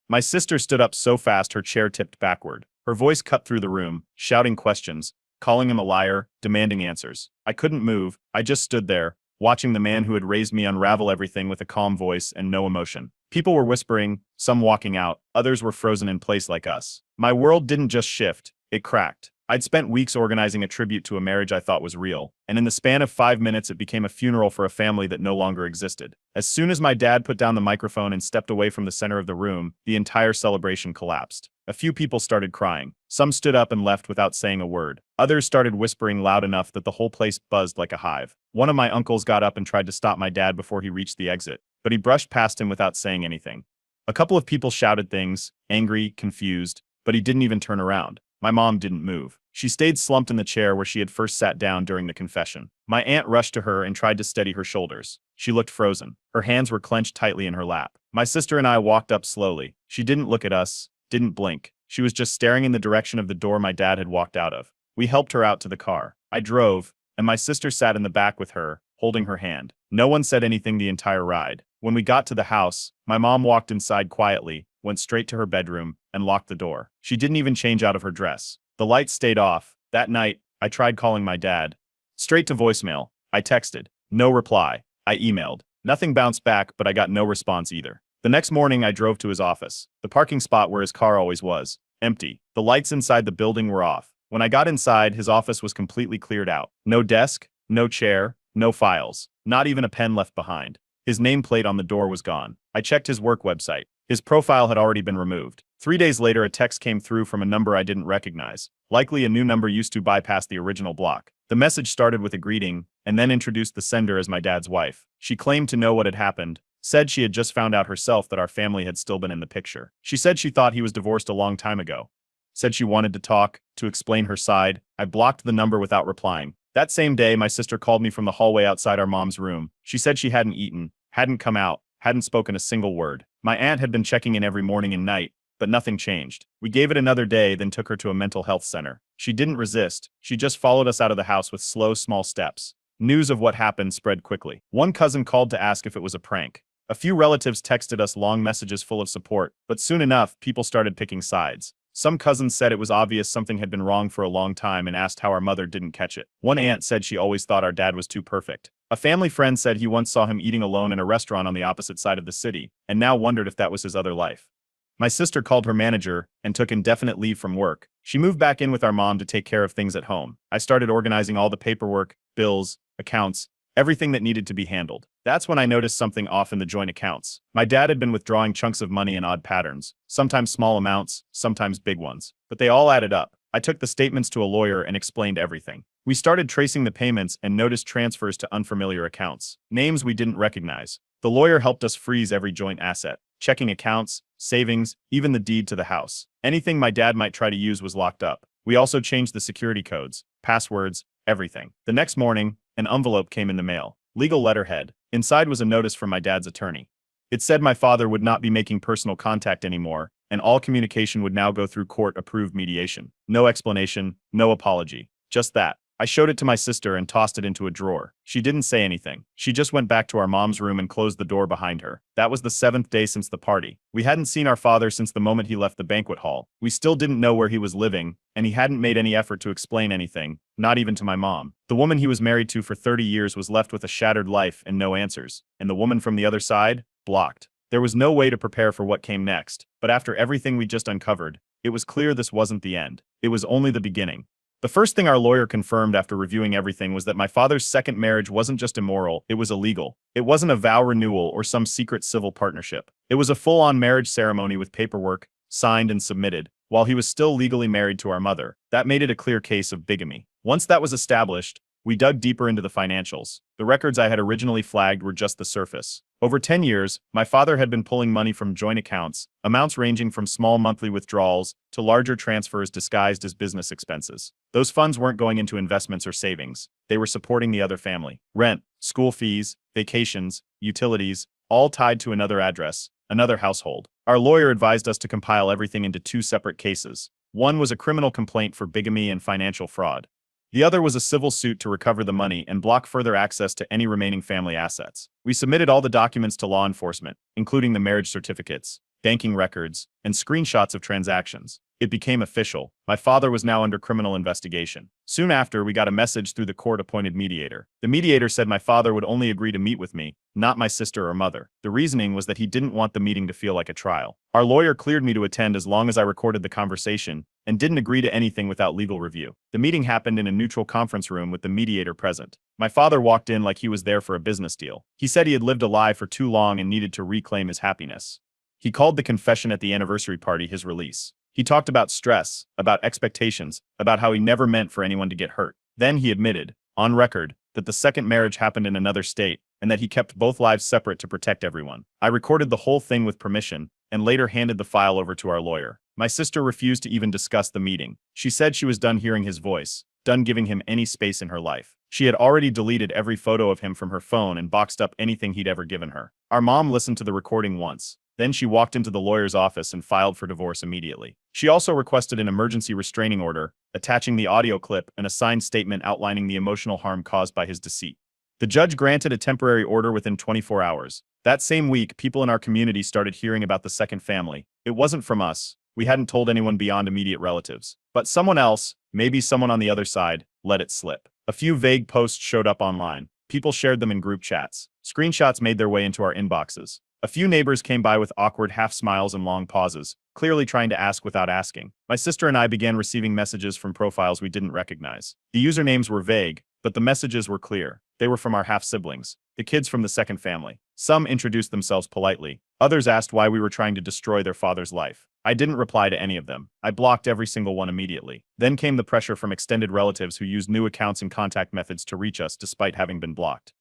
Speaker 1: My sister stood up so fast her chair tipped backward. Her voice cut through the room, shouting questions, calling him a liar, demanding answers. I couldn't move. I just stood there, watching the man who had raised me unravel everything with a calm voice and no emotion. People were whispering, some walking out, others were frozen in place like us. My world didn't just shift, it cracked. I'd spent weeks organizing a tribute to a marriage I thought was real, and in the span of 5 minutes it became a funeral for a family that no longer existed. As soon as my dad put down the microphone and stepped away from the center of the room, the entire celebration collapsed. A few people started crying. Some stood up and left without saying a word. Others started whispering loud enough that the whole place buzzed like a hive. One of my uncles got up and tried to stop my dad before he reached the exit, but he brushed past him without saying anything. A couple of people shouted things, angry, confused, but he didn't even turn around. My mom didn't move. She stayed slumped in the chair where she had first sat down during the confession. My aunt rushed to her and tried to steady her shoulders. She looked frozen. Her hands were clenched tightly in her lap. My sister and I walked up slowly. She didn't look at us, didn't blink. She was just staring in the direction of the door my dad had walked out of. We helped her out to the car. I drove, and my sister sat in the back with her, holding her hand. No one said anything the entire ride. When we got to the house, my mom walked inside quietly, went straight to her bedroom, and locked the door. She didn't even change out of her dress. The lights stayed off. That night, I tried calling my dad. Straight to voicemail. I texted. No reply. I emailed. Nothing bounced back, but I got no response either. The next morning, I drove to his office. The parking spot where his car always was. Empty. The lights inside the building were off. When I got inside, his office was completely cleared out. No desk, no chair, no files. Not even a pen left behind. His nameplate on the door was gone. I checked his work website. His profile had already been removed. 3 days later, a text came through from a number I didn't recognize. Likely a new number used to bypass the original block. The message started with a greeting, and then introduced the sender as my dad's wife. She claimed to know what had happened, said she had just found out herself that our family had still been in the picture. She said she thought he was divorced a long time ago. Said she wanted to talk, to explain her side. I blocked the number without replying. That same day, my sister called me from the hallway outside our mom's room. She said she hadn't eaten, hadn't come out, hadn't spoken a single word. My aunt had been checking in every morning and night, but nothing changed. We gave it another day, then took her to a mental health center. She didn't resist. She just followed us out of the house with slow, small steps. News of what happened spread quickly. One cousin called to ask if it was a prank. A few relatives texted us long messages full of support, but soon enough, people started picking sides. Some cousins said it was obvious something had been wrong for a long time and asked how our mother didn't catch it. One aunt said she always thought our dad was too perfect. A family friend said he once saw him eating alone in a restaurant on the opposite side of the city, and now wondered if that was his other life. My sister called her manager and took indefinite leave from work. She moved back in with our mom to take care of things at home. I started organizing all the paperwork, bills, accounts, everything that needed to be handled. That's when I noticed something off in the joint accounts. My dad had been withdrawing chunks of money in odd patterns, sometimes small amounts, sometimes big ones, but they all added up. I took the statements to a lawyer and explained everything. We started tracing the payments and noticed transfers to unfamiliar accounts, names we didn't recognize. The lawyer helped us freeze every joint asset, checking accounts, savings, even the deed to the house. Anything my dad might try to use was locked up. We also changed the security codes, passwords, everything. The next morning, an envelope came in the mail. Legal letterhead. Inside was a notice from my dad's attorney. It said my father would not be making personal contact anymore, and all communication would now go through court-approved mediation. No explanation, no apology. Just that. I showed it to my sister and tossed it into a drawer. She didn't say anything. She just went back to our mom's room and closed the door behind her. That was the 7th day since the party. We hadn't seen our father since the moment he left the banquet hall. We still didn't know where he was living, and he hadn't made any effort to explain anything, not even to my mom. The woman he was married to for 30 years was left with a shattered life and no answers. And the woman from the other side? Blocked. There was no way to prepare for what came next, but after everything we just uncovered, it was clear this wasn't the end. It was only the beginning. The first thing our lawyer confirmed after reviewing everything was that my father's second marriage wasn't just immoral, it was illegal. It wasn't a vow renewal or some secret civil partnership. It was a full-on marriage ceremony with paperwork, signed and submitted, while he was still legally married to our mother. That made it a clear case of bigamy. Once that was established, we dug deeper into the financials. The records I had originally flagged were just the surface. Over 10 years, my father had been pulling money from joint accounts, amounts ranging from small monthly withdrawals to larger transfers disguised as business expenses. Those funds weren't going into investments or savings. They were supporting the other family. Rent, school fees, vacations, utilities, all tied to another address, another household. Our lawyer advised us to compile everything into 2 separate cases. One was a criminal complaint for bigamy and financial fraud. The other was a civil suit to recover the money and block further access to any remaining family assets. We submitted all the documents to law enforcement, including the marriage certificates, banking records, and screenshots of transactions. It became official. My father was now under criminal investigation. Soon after, we got a message through the court-appointed mediator. The mediator said my father would only agree to meet with me, not my sister or mother. The reasoning was that he didn't want the meeting to feel like a trial. Our lawyer cleared me to attend as long as I recorded the conversation and didn't agree to anything without legal review. The meeting happened in a neutral conference room with the mediator present. My father walked in like he was there for a business deal. He said he had lived a lie for too long and needed to reclaim his happiness. He called the confession at the anniversary party his release. He talked about stress, about expectations, about how he never meant for anyone to get hurt. Then he admitted, on record, that the second marriage happened in another state and that he kept both lives separate to protect everyone. I recorded the whole thing with permission and later handed the file over to our lawyer. My sister refused to even discuss the meeting. She said she was done hearing his voice, done giving him any space in her life. She had already deleted every photo of him from her phone and boxed up anything he'd ever given her. Our mom listened to the recording once. Then she walked into the lawyer's office and filed for divorce immediately. She also requested an emergency restraining order, attaching the audio clip and a signed statement outlining the emotional harm caused by his deceit. The judge granted a temporary order within 24 hours. That same week, people in our community started hearing about the second family. It wasn't from us. We hadn't told anyone beyond immediate relatives. But someone else, maybe someone on the other side, let it slip. A few vague posts showed up online. People shared them in group chats. Screenshots made their way into our inboxes. A few neighbors came by with awkward half smiles and long pauses, clearly trying to ask without asking. My sister and I began receiving messages from profiles we didn't recognize. The usernames were vague, but the messages were clear. They were from our half-siblings, the kids from the second family. Some introduced themselves politely. Others asked why we were trying to destroy their father's life. I didn't reply to any of them. I blocked every single one immediately. Then came the pressure from extended relatives who used new accounts and contact methods to reach us despite having been blocked.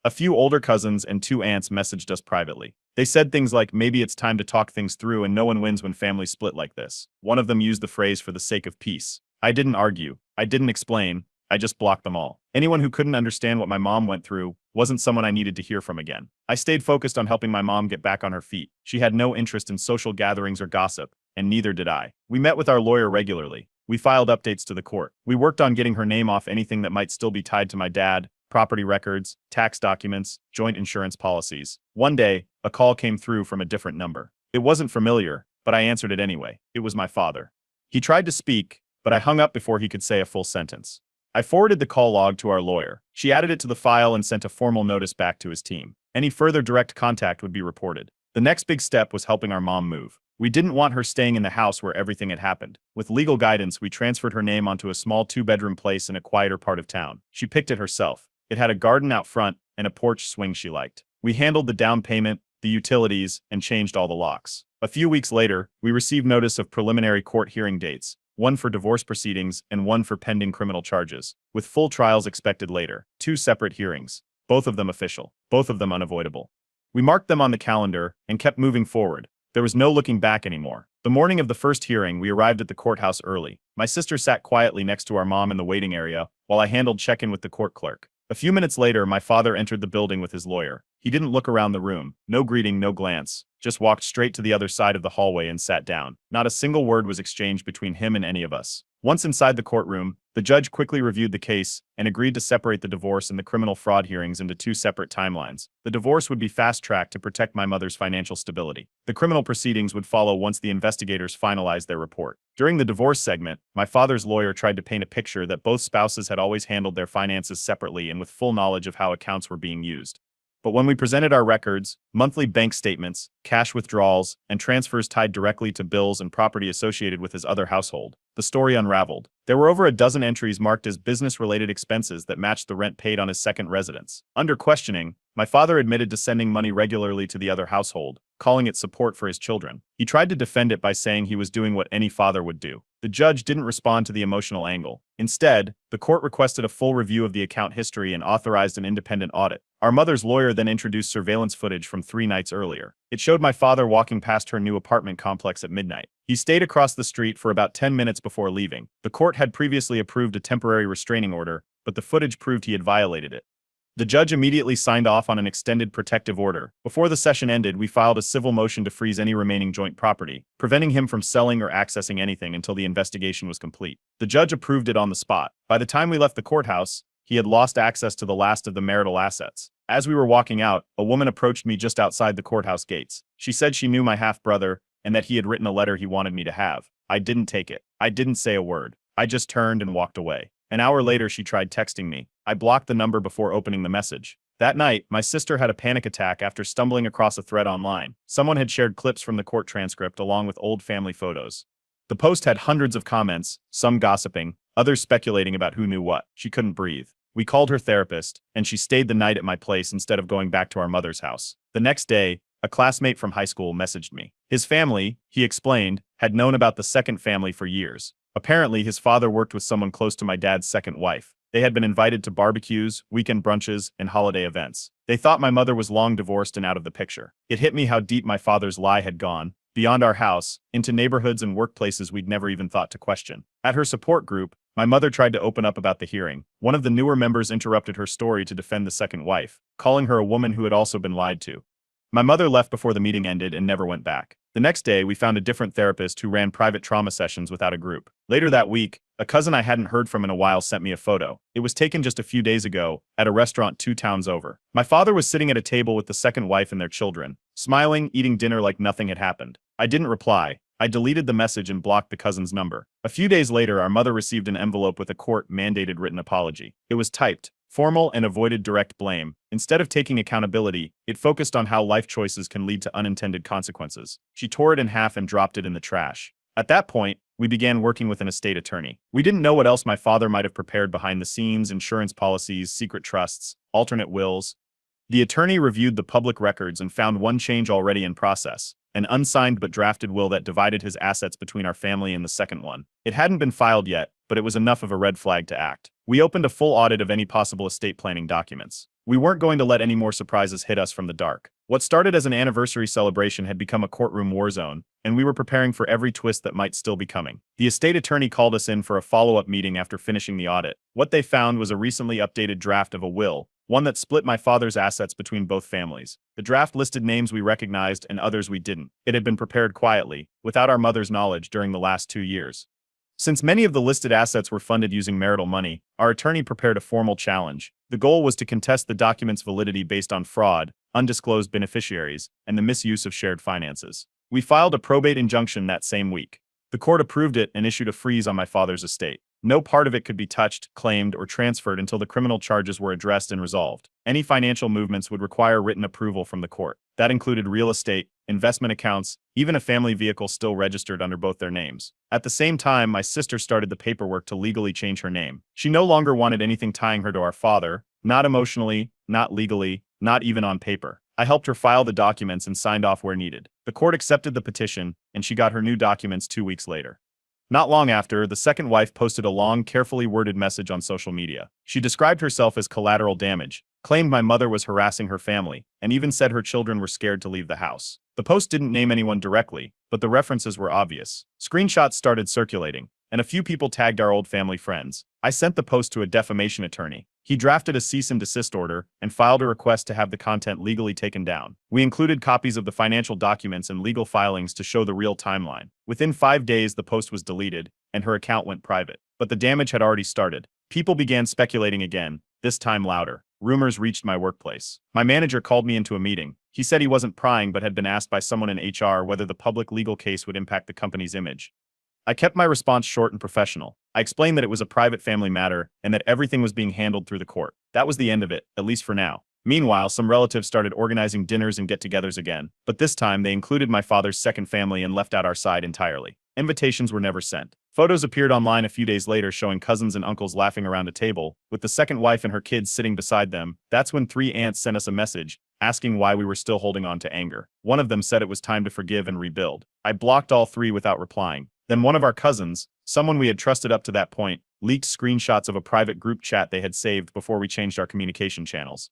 Speaker 1: A few older cousins and 2 aunts messaged us privately. They said things like, maybe it's time to talk things through and no one wins when families split like this. One of them used the phrase for the sake of peace. I didn't argue. I didn't explain. I just blocked them all. Anyone who couldn't understand what my mom went through wasn't someone I needed to hear from again. I stayed focused on helping my mom get back on her feet. She had no interest in social gatherings or gossip, and neither did I. We met with our lawyer regularly. We filed updates to the court. We worked on getting her name off anything that might still be tied to my dad, property records, tax documents, joint insurance policies. One day, a call came through from a different number. It wasn't familiar, but I answered it anyway. It was my father. He tried to speak, but I hung up before he could say a full sentence. I forwarded the call log to our lawyer. She added it to the file and sent a formal notice back to his team. Any further direct contact would be reported. The next big step was helping our mom move. We didn't want her staying in the house where everything had happened. With legal guidance, we transferred her name onto a small 2-bedroom place in a quieter part of town. She picked it herself. It had a garden out front and a porch swing she liked. We handled the down payment, the utilities, and changed all the locks. A few weeks later, we received notice of preliminary court hearing dates, one for divorce proceedings and one for pending criminal charges, with full trials expected later. 2 separate hearings, both of them official, both of them unavoidable. We marked them on the calendar and kept moving forward. There was no looking back anymore. The morning of the first hearing, we arrived at the courthouse early. My sister sat quietly next to our mom in the waiting area while I handled check-in with the court clerk. A few minutes later, my father entered the building with his lawyer. He didn't look around the room. No greeting, no glance. Just walked straight to the other side of the hallway and sat down. Not a single word was exchanged between him and any of us. Once inside the courtroom, the judge quickly reviewed the case and agreed to separate the divorce and the criminal fraud hearings into two separate timelines. The divorce would be fast-tracked to protect my mother's financial stability. The criminal proceedings would follow once the investigators finalized their report. During the divorce segment, my father's lawyer tried to paint a picture that both spouses had always handled their finances separately and with full knowledge of how accounts were being used. But when we presented our records, monthly bank statements, cash withdrawals, and transfers tied directly to bills and property associated with his other household, the story unraveled. There were over a dozen entries marked as business-related expenses that matched the rent paid on his second residence. Under questioning, my father admitted to sending money regularly to the other household, calling it support for his children. He tried to defend it by saying he was doing what any father would do. The judge didn't respond to the emotional angle. Instead, the court requested a full review of the account history and authorized an independent audit. Our mother's lawyer then introduced surveillance footage from 3 nights earlier. It showed my father walking past her new apartment complex at midnight. He stayed across the street for about 10 minutes before leaving. The court had previously approved a temporary restraining order, but the footage proved he had violated it. The judge immediately signed off on an extended protective order. Before the session ended, we filed a civil motion to freeze any remaining joint property, preventing him from selling or accessing anything until the investigation was complete. The judge approved it on the spot. By the time we left the courthouse, he had lost access to the last of the marital assets. As we were walking out, a woman approached me just outside the courthouse gates. She said she knew my half-brother and that he had written a letter he wanted me to have. I didn't take it. I didn't say a word. I just turned and walked away. An hour later, she tried texting me. I blocked the number before opening the message. That night, my sister had a panic attack after stumbling across a thread online. Someone had shared clips from the court transcript along with old family photos. The post had hundreds of comments, some gossiping, others speculating about who knew what. She couldn't breathe. We called her therapist, and she stayed the night at my place instead of going back to our mother's house. The next day, a classmate from high school messaged me. His family, he explained, had known about the second family for years. Apparently, his father worked with someone close to my dad's second wife. They had been invited to barbecues, weekend brunches, and holiday events. They thought my mother was long divorced and out of the picture. It hit me how deep my father's lie had gone, beyond our house, into neighborhoods and workplaces we'd never even thought to question. At her support group, my mother tried to open up about the hearing. One of the newer members interrupted her story to defend the second wife, calling her a woman who had also been lied to. My mother left before the meeting ended and never went back. The next day, we found a different therapist who ran private trauma sessions without a group. Later that week, a cousin I hadn't heard from in a while sent me a photo. It was taken just a few days ago, at a restaurant 2 towns over. My father was sitting at a table with the second wife and their children, smiling, eating dinner like nothing had happened. I didn't reply. I deleted the message and blocked the cousin's number. A few days later, our mother received an envelope with a court-mandated written apology. It was typed, formal, and avoided direct blame. Instead of taking accountability, it focused on how life choices can lead to unintended consequences. She tore it in half and dropped it in the trash. At that point, we began working with an estate attorney. We didn't know what else my father might have prepared behind the scenes: insurance policies, secret trusts, alternate wills. The attorney reviewed the public records and found one change already in process: an unsigned but drafted will that divided his assets between our family and the second one. It hadn't been filed yet, but it was enough of a red flag to act. We opened a full audit of any possible estate planning documents. We weren't going to let any more surprises hit us from the dark. What started as an anniversary celebration had become a courtroom war zone, and we were preparing for every twist that might still be coming. The estate attorney called us in for a follow-up meeting after finishing the audit. What they found was a recently updated draft of a will, one that split my father's assets between both families. The draft listed names we recognized and others we didn't. It had been prepared quietly, without our mother's knowledge, during the last 2 years. Since many of the listed assets were funded using marital money, our attorney prepared a formal challenge. The goal was to contest the document's validity based on fraud, undisclosed beneficiaries, and the misuse of shared finances. We filed a probate injunction that same week. The court approved it and issued a freeze on my father's estate. No part of it could be touched, claimed, or transferred until the criminal charges were addressed and resolved. Any financial movements would require written approval from the court. That included real estate, investment accounts, even a family vehicle still registered under both their names. At the same time, my sister started the paperwork to legally change her name. She no longer wanted anything tying her to our father, not emotionally, not legally, not even on paper. I helped her file the documents and signed off where needed. The court accepted the petition, and she got her new documents 2 weeks later. Not long after, the second wife posted a long, carefully worded message on social media. She described herself as collateral damage, claimed my mother was harassing her family, and even said her children were scared to leave the house. The post didn't name anyone directly, but the references were obvious. Screenshots started circulating, and a few people tagged our old family friends. I sent the post to a defamation attorney. He drafted a cease and desist order and filed a request to have the content legally taken down. We included copies of the financial documents and legal filings to show the real timeline. Within 5 days, the post was deleted and her account went private. But the damage had already started. People began speculating again, this time louder. Rumors reached my workplace. My manager called me into a meeting. He said he wasn't prying but had been asked by someone in HR whether the public legal case would impact the company's image. I kept my response short and professional. I explained that it was a private family matter and that everything was being handled through the court. That was the end of it, at least for now. Meanwhile, some relatives started organizing dinners and get-togethers again, but this time they included my father's second family and left out our side entirely. Invitations were never sent. Photos appeared online a few days later showing cousins and uncles laughing around a table, with the second wife and her kids sitting beside them. That's when 3 aunts sent us a message, asking why we were still holding on to anger. One of them said it was time to forgive and rebuild. I blocked all 3 without replying. Then one of our cousins, someone we had trusted up to that point, leaked screenshots of a private group chat they had saved before we changed our communication channels.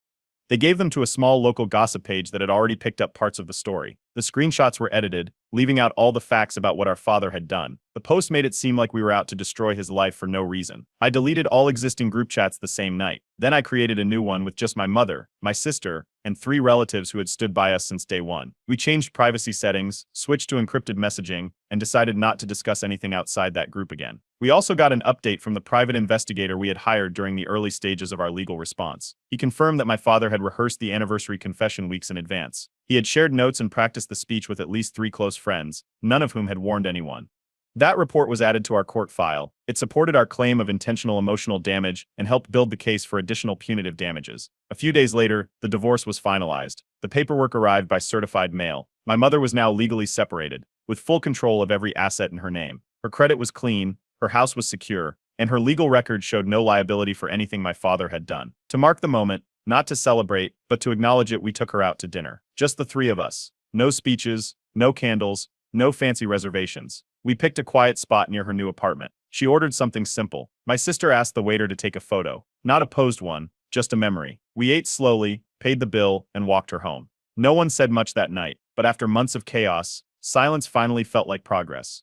Speaker 1: They gave them to a small local gossip page that had already picked up parts of the story. The screenshots were edited, leaving out all the facts about what our father had done. The post made it seem like we were out to destroy his life for no reason. I deleted all existing group chats the same night. Then I created a new one with just my mother, my sister, and 3 relatives who had stood by us since day one. We changed privacy settings, switched to encrypted messaging, and decided not to discuss anything outside that group again. We also got an update from the private investigator we had hired during the early stages of our legal response. He confirmed that my father had rehearsed the anniversary confession weeks in advance. He had shared notes and practiced the speech with at least 3 close friends, none of whom had warned anyone. That report was added to our court file. It supported our claim of intentional emotional damage and helped build the case for additional punitive damages. A few days later, the divorce was finalized. The paperwork arrived by certified mail. My mother was now legally separated, with full control of every asset in her name. Her credit was clean, her house was secure, and her legal record showed no liability for anything my father had done. To mark the moment, not to celebrate, but to acknowledge it, we took her out to dinner. Just the 3 of us. No speeches, no candles, no fancy reservations. We picked a quiet spot near her new apartment. She ordered something simple. My sister asked the waiter to take a photo. Not a posed one, just a memory. We ate slowly, paid the bill, and walked her home. No one said much that night, but after months of chaos, silence finally felt like progress.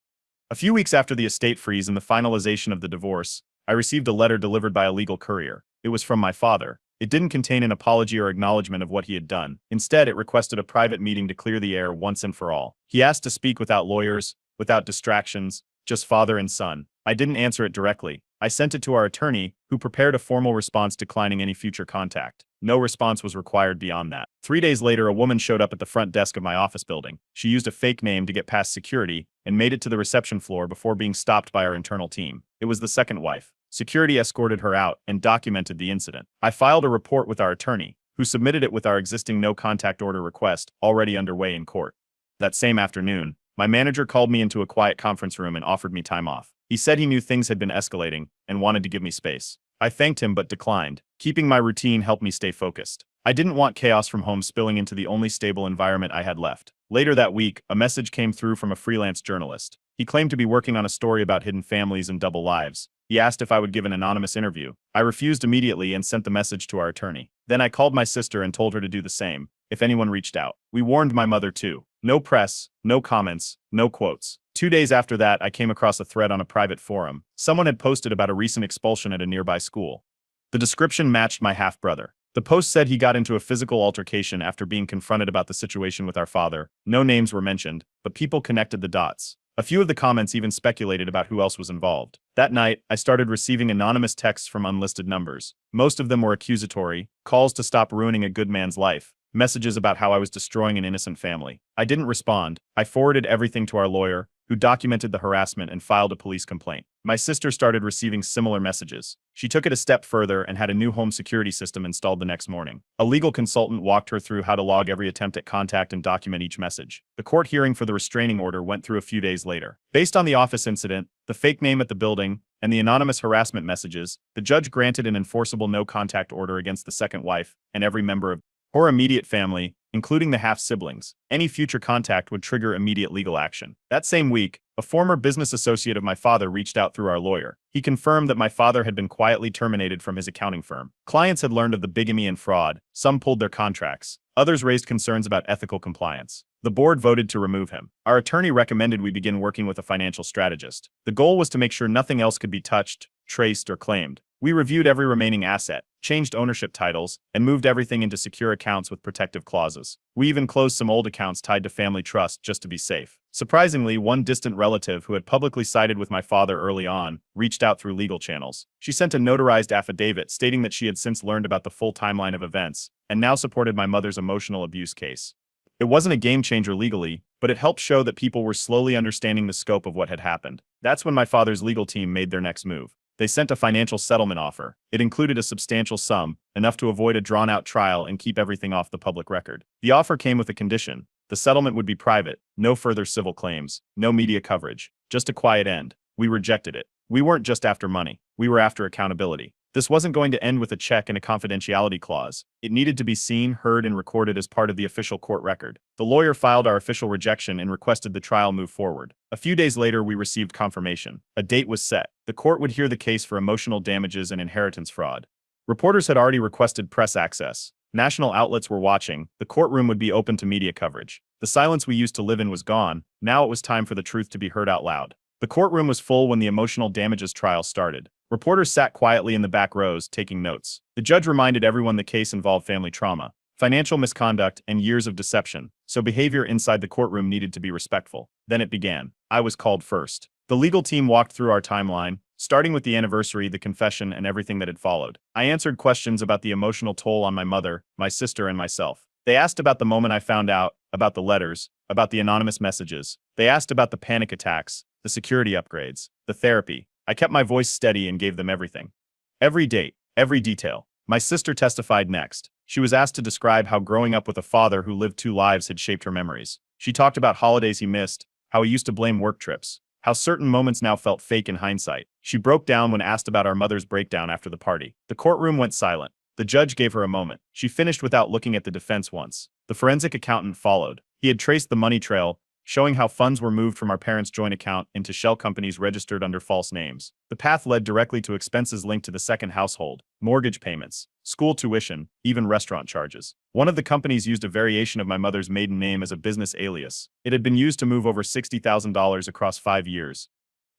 Speaker 1: A few weeks after the estate freeze and the finalization of the divorce, I received a letter delivered by a legal courier. It was from my father. It didn't contain an apology or acknowledgement of what he had done. Instead, it requested a private meeting to clear the air once and for all. He asked to speak without lawyers, without distractions, just father and son. I didn't answer it directly. I sent it to our attorney, who prepared a formal response declining any future contact. No response was required beyond that. 3 days later, a woman showed up at the front desk of my office building. She used a fake name to get past security and made it to the reception floor before being stopped by our internal team. It was the second wife. Security escorted her out and documented the incident. I filed a report with our attorney, who submitted it with our existing no-contact order request already underway in court. That same afternoon, my manager called me into a quiet conference room and offered me time off. He said he knew things had been escalating and wanted to give me space. I thanked him but declined. Keeping my routine helped me stay focused. I didn't want chaos from home spilling into the only stable environment I had left. Later that week, a message came through from a freelance journalist. He claimed to be working on a story about hidden families and double lives. He asked if I would give an anonymous interview. I refused immediately and sent the message to our attorney. Then I called my sister and told her to do the same, if anyone reached out. We warned my mother too. No press, no comments, no quotes. 2 days after that, I came across a thread on a private forum. Someone had posted about a recent expulsion at a nearby school. The description matched my half-brother. The post said he got into a physical altercation after being confronted about the situation with our father. No names were mentioned, but people connected the dots. A few of the comments even speculated about who else was involved. That night, I started receiving anonymous texts from unlisted numbers. Most of them were accusatory, calls to stop ruining a good man's life, messages about how I was destroying an innocent family. I didn't respond. I forwarded everything to our lawyer, who documented the harassment and filed a police complaint. My sister started receiving similar messages. She took it a step further and had a new home security system installed the next morning. A legal consultant walked her through how to log every attempt at contact and document each message. The court hearing for the restraining order went through a few days later. Based on the office incident, the fake name at the building, and the anonymous harassment messages, the judge granted an enforceable no-contact order against the second wife and every member of her immediate family, including the half-siblings. Any future contact would trigger immediate legal action. That same week, a former business associate of my father reached out through our lawyer. He confirmed that my father had been quietly terminated from his accounting firm. Clients had learned of the bigamy and fraud. Some pulled their contracts. Others raised concerns about ethical compliance. The board voted to remove him. Our attorney recommended we begin working with a financial strategist. The goal was to make sure nothing else could be touched, traced, or claimed. We reviewed every remaining asset, changed ownership titles, and moved everything into secure accounts with protective clauses. We even closed some old accounts tied to family trust just to be safe. Surprisingly, one distant relative who had publicly sided with my father early on reached out through legal channels. She sent a notarized affidavit stating that she had since learned about the full timeline of events and now supported my mother's emotional abuse case. It wasn't a game changer legally, but it helped show that people were slowly understanding the scope of what had happened. That's when my father's legal team made their next move. They sent a financial settlement offer. It included a substantial sum, enough to avoid a drawn-out trial and keep everything off the public record. The offer came with a condition. The settlement would be private, no further civil claims, no media coverage, just a quiet end. We rejected it. We weren't just after money. We were after accountability. This wasn't going to end with a check and a confidentiality clause. It needed to be seen, heard, and recorded as part of the official court record. The lawyer filed our official rejection and requested the trial move forward. A few days later, we received confirmation. A date was set. The court would hear the case for emotional damages and inheritance fraud. Reporters had already requested press access. National outlets were watching. The courtroom would be open to media coverage. The silence we used to live in was gone. Now it was time for the truth to be heard out loud. The courtroom was full when the emotional damages trial started. Reporters sat quietly in the back rows, taking notes. The judge reminded everyone the case involved family trauma, financial misconduct, and years of deception, so behavior inside the courtroom needed to be respectful. Then it began. I was called first. The legal team walked through our timeline, starting with the anniversary, the confession, and everything that had followed. I answered questions about the emotional toll on my mother, my sister, and myself. They asked about the moment I found out, about the letters, about the anonymous messages. They asked about the panic attacks, the security upgrades, the therapy. I kept my voice steady and gave them everything. Every date, every detail. My sister testified next. She was asked to describe how growing up with a father who lived two lives had shaped her memories. She talked about holidays he missed, how he used to blame work trips, how certain moments now felt fake in hindsight. She broke down when asked about our mother's breakdown after the party. The courtroom went silent. The judge gave her a moment. She finished without looking at the defense once. The forensic accountant followed. He had traced the money trail, showing how funds were moved from our parents' joint account into shell companies registered under false names. The path led directly to expenses linked to the second household, mortgage payments, school tuition, even restaurant charges. One of the companies used a variation of my mother's maiden name as a business alias. It had been used to move over $60,000 across 5 years.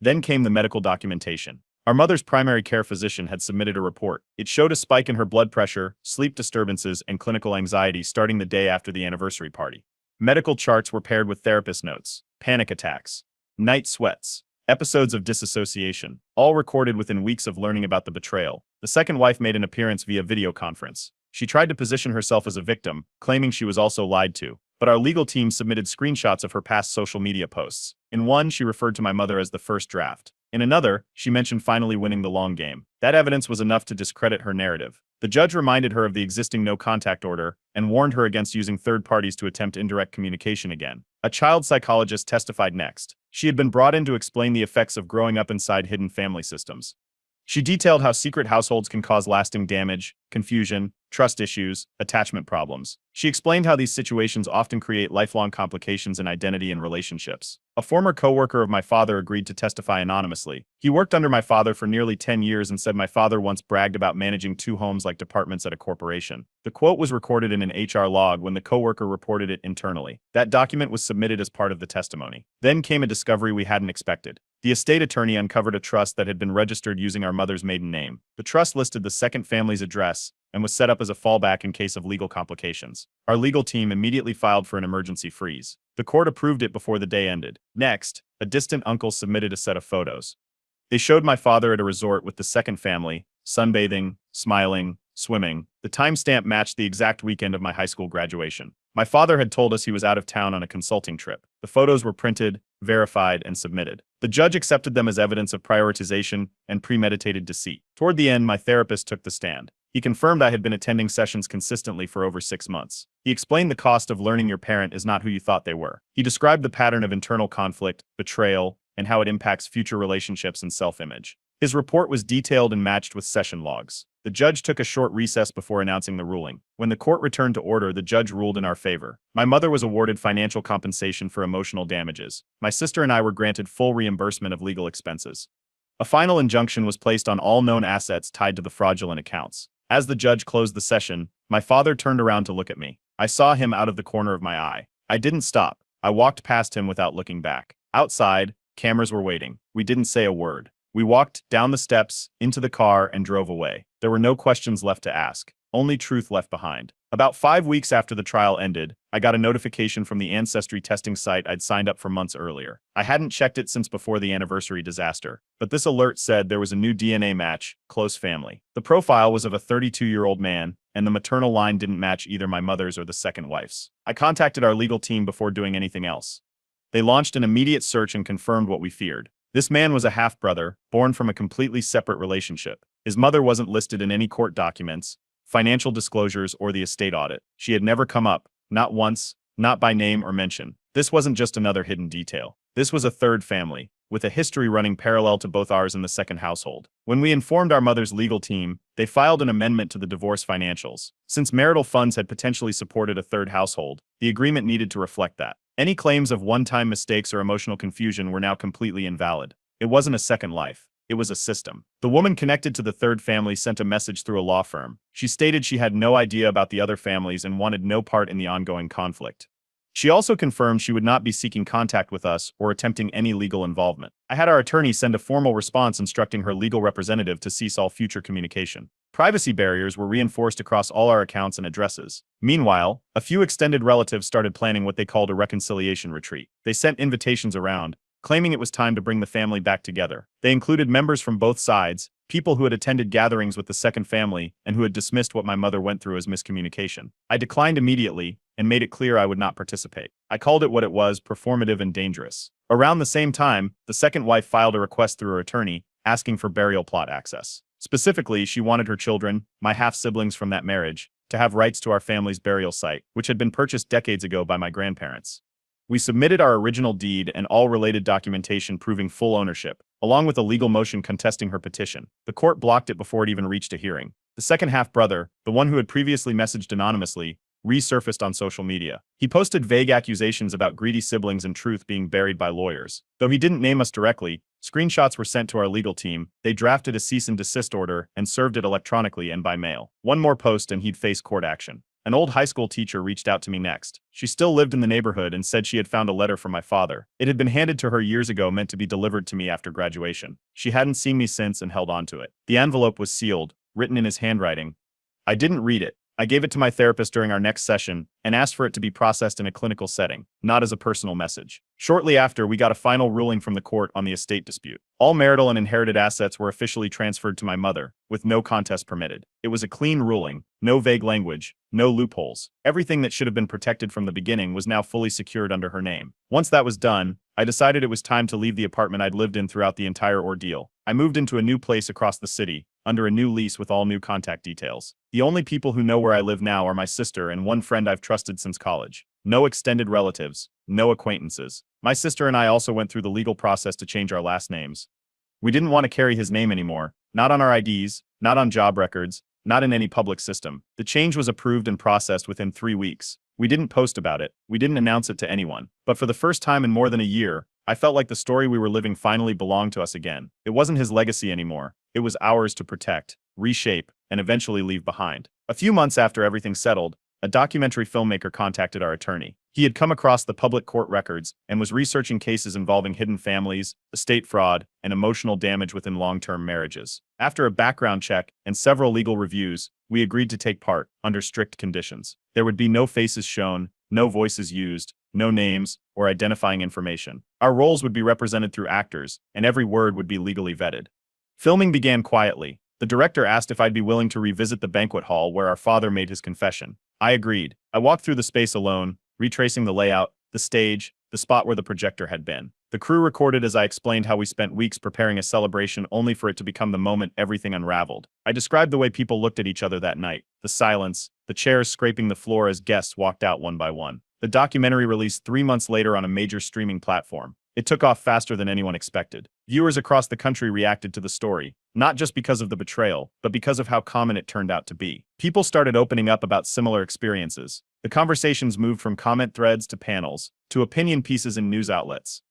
Speaker 1: Then came the medical documentation. Our mother's primary care physician had submitted a report. It showed a spike in her blood pressure, sleep disturbances, and clinical anxiety starting the day after the anniversary party. Medical charts were paired with therapist notes, panic attacks, night sweats, episodes of disassociation, all recorded within weeks of learning about the betrayal. The second wife made an appearance via video conference. She tried to position herself as a victim, claiming she was also lied to. But our legal team submitted screenshots of her past social media posts. In one, she referred to my mother as the first draft. In another, she mentioned finally winning the long game. That evidence was enough to discredit her narrative. The judge reminded her of the existing no-contact order and warned her against using third parties to attempt indirect communication again. A child psychologist testified next. She had been brought in to explain the effects of growing up inside hidden family systems. She detailed how secret households can cause lasting damage, confusion, trust issues, attachment problems. She explained how these situations often create lifelong complications in identity and relationships. A former coworker of my father agreed to testify anonymously. He worked under my father for nearly 10 years and said my father once bragged about managing 2 homes like departments at a corporation. The quote was recorded in an HR log when the coworker reported it internally. That document was submitted as part of the testimony. Then came a discovery we hadn't expected. The estate attorney uncovered a trust that had been registered using our mother's maiden name. The trust listed the second family's address and was set up as a fallback in case of legal complications. Our legal team immediately filed for an emergency freeze. The court approved it before the day ended. Next, a distant uncle submitted a set of photos. They showed my father at a resort with the second family, sunbathing, smiling, swimming. The timestamp matched the exact weekend of my high school graduation. My father had told us he was out of town on a consulting trip. The photos were printed, verified, and submitted. The judge accepted them as evidence of prioritization and premeditated deceit. Toward the end, my therapist took the stand. He confirmed I had been attending sessions consistently for over 6 months. He explained the cost of learning your parent is not who you thought they were. He described the pattern of internal conflict, betrayal, and how it impacts future relationships and self-image. His report was detailed and matched with session logs. The judge took a short recess before announcing the ruling. When the court returned to order, the judge ruled in our favor. My mother was awarded financial compensation for emotional damages. My sister and I were granted full reimbursement of legal expenses. A final injunction was placed on all known assets tied to the fraudulent accounts. As the judge closed the session, my father turned around to look at me. I saw him out of the corner of my eye. I didn't stop. I walked past him without looking back. Outside, cameras were waiting. We didn't say a word. We walked down the steps, into the car, and drove away. There were no questions left to ask, only truth left behind. About 5 weeks after the trial ended, I got a notification from the ancestry testing site I'd signed up for months earlier. I hadn't checked it since before the anniversary disaster, but this alert said there was a new DNA match, close family. The profile was of a 32-year-old man, and the maternal line didn't match either my mother's or the second wife's. I contacted our legal team before doing anything else. They launched an immediate search and confirmed what we feared. This man was a half-brother, born from a completely separate relationship. His mother wasn't listed in any court documents, financial disclosures, or the estate audit. She had never come up, not once, not by name or mention. This wasn't just another hidden detail. This was a third family, with a history running parallel to both ours and the second household. When we informed our mother's legal team, they filed an amendment to the divorce financials. Since marital funds had potentially supported a third household, the agreement needed to reflect that. Any claims of one-time mistakes or emotional confusion were now completely invalid. It wasn't a second life. It was a system. The woman connected to the third family sent a message through a law firm. She stated she had no idea about the other families and wanted no part in the ongoing conflict. She also confirmed she would not be seeking contact with us or attempting any legal involvement. I had our attorney send a formal response instructing her legal representative to cease all future communication. Privacy barriers were reinforced across all our accounts and addresses. Meanwhile, a few extended relatives started planning what they called a reconciliation retreat. They sent invitations around, claiming it was time to bring the family back together. They included members from both sides, people who had attended gatherings with the second family and who had dismissed what my mother went through as miscommunication. I declined immediately and made it clear I would not participate. I called it what it was: performative and dangerous. Around the same time, the second wife filed a request through her attorney, asking for burial plot access. Specifically, she wanted her children, my half-siblings from that marriage, to have rights to our family's burial site, which had been purchased decades ago by my grandparents. We submitted our original deed and all related documentation proving full ownership, along with a legal motion contesting her petition. The court blocked it before it even reached a hearing. The second half-brother, the one who had previously messaged anonymously, resurfaced on social media. He posted vague accusations about greedy siblings and truth being buried by lawyers. Though he didn't name us directly, screenshots were sent to our legal team. They drafted a cease and desist order and served it electronically and by mail. One more post and he'd face court action. An old high school teacher reached out to me next. She still lived in the neighborhood and said she had found a letter from my father. It had been handed to her years ago, meant to be delivered to me after graduation. She hadn't seen me since and held on to it. The envelope was sealed, written in his handwriting. I didn't read it. I gave it to my therapist during our next session and asked for it to be processed in a clinical setting, not as a personal message. Shortly after, we got a final ruling from the court on the estate dispute. All marital and inherited assets were officially transferred to my mother, with no contest permitted. It was a clean ruling, no vague language, no loopholes. Everything that should have been protected from the beginning was now fully secured under her name. Once that was done, I decided it was time to leave the apartment I'd lived in throughout the entire ordeal. I moved into a new place across the city, under a new lease with all new contact details. The only people who know where I live now are my sister and one friend I've trusted since college. No extended relatives, no acquaintances. My sister and I also went through the legal process to change our last names. We didn't want to carry his name anymore, not on our IDs, not on job records, not in any public system. The change was approved and processed within 3 weeks. We didn't post about it, we didn't announce it to anyone. But for the first time in more than a year, I felt like the story we were living finally belonged to us again. It wasn't his legacy anymore. It was ours to protect, reshape, and eventually leave behind. A few months after everything settled, a documentary filmmaker contacted our attorney. He had come across the public court records and was researching cases involving hidden families, estate fraud, and emotional damage within long-term marriages. After a background check and several legal reviews, we agreed to take part, under strict conditions. There would be no faces shown, no voices used, no names or identifying information. Our roles would be represented through actors, and every word would be legally vetted. Filming began quietly. The director asked if I'd be willing to revisit the banquet hall where our father made his confession. I agreed. I walked through the space alone, retracing the layout, the stage, the spot where the projector had been. The crew recorded as I explained how we spent weeks preparing a celebration only for it to become the moment everything unraveled. I described the way people looked at each other that night, the silence, the chairs scraping the floor as guests walked out one by one. The documentary released 3 months later on a major streaming platform. It took off faster than anyone expected. Viewers across the country reacted to the story, not just because of the betrayal, but because of how common it turned out to be. People started opening up about similar experiences. The conversations moved from comment threads to panels, to opinion pieces in news outlets.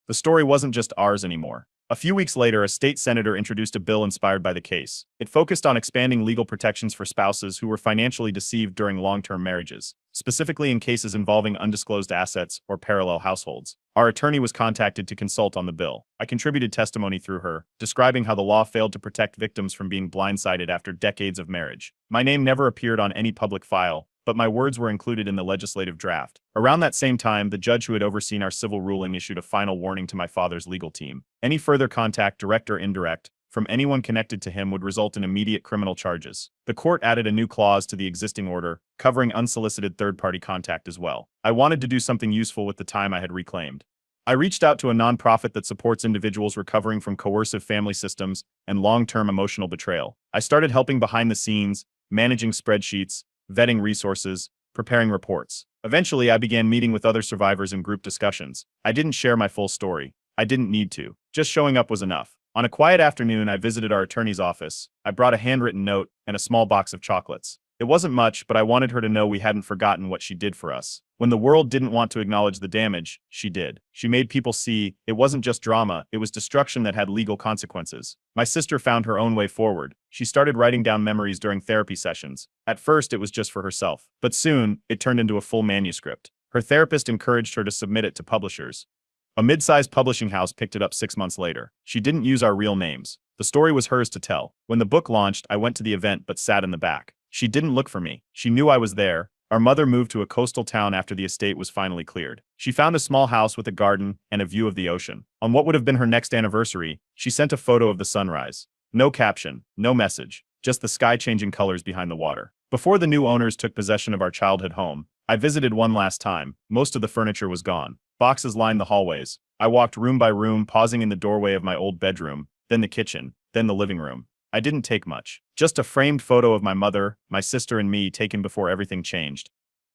Speaker 1: The story wasn't just ours anymore. A few weeks later, a state senator introduced a bill inspired by the case. It focused on expanding legal protections for spouses who were financially deceived during long-term marriages, specifically in cases involving undisclosed assets or parallel households. Our attorney was contacted to consult on the bill. I contributed testimony through her, describing how the law failed to protect victims from being blindsided after decades of marriage. My name never appeared on any public file, but my words were included in the legislative draft. Around that same time, the judge who had overseen our civil ruling issued a final warning to my father's legal team. Any further contact, direct or indirect, from anyone connected to him would result in immediate criminal charges. The court added a new clause to the existing order, covering unsolicited third-party contact as well. I wanted to do something useful with the time I had reclaimed. I reached out to a nonprofit that supports individuals recovering from coercive family systems and long-term emotional betrayal. I started helping behind the scenes, managing spreadsheets, vetting resources, preparing reports. Eventually, I began meeting with other survivors in group discussions. I didn't share my full story. I didn't need to. Just showing up was enough. On a quiet afternoon, I visited our attorney's office. I brought a handwritten note and a small box of chocolates. It wasn't much, but I wanted her to know we hadn't forgotten what she did for us. When the world didn't want to acknowledge the damage, she did. She made people see it wasn't just drama, it was destruction that had legal consequences. My sister found her own way forward. She started writing down memories during therapy sessions. At first, it was just for herself, but soon, it turned into a full manuscript. Her therapist encouraged her to submit it to publishers. A mid-sized publishing house picked it up 6 months later. She didn't use our real names. The story was hers to tell. When the book launched, I went to the event but sat in the back. She didn't look for me. She knew I was there. Our mother moved to a coastal town after the estate was finally cleared. She found a small house with a garden and a view of the ocean. On what would have been her next anniversary, she sent a photo of the sunrise. No caption, no message, just the sky changing colors behind the water. Before the new owners took possession of our childhood home, I visited one last time. Most of the furniture was gone. Boxes lined the hallways. I walked room by room, pausing in the doorway of my old bedroom, then the kitchen, then the living room. I didn't take much. Just a framed photo of my mother, my sister and me taken before everything changed.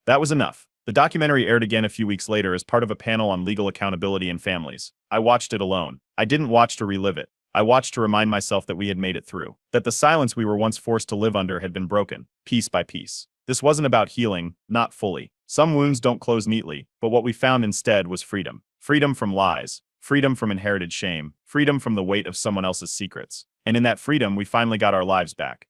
Speaker 1: That was enough. The documentary aired again a few weeks later as part of a panel on legal accountability in families. I watched it alone. I didn't watch to relive it. I watched to remind myself that we had made it through. That the silence we were once forced to live under had been broken, piece by piece. This wasn't about healing, not fully. Some wounds don't close neatly, but what we found instead was freedom. Freedom from lies. Freedom from inherited shame. Freedom from the weight of someone else's secrets. And in that freedom, we finally got our lives back.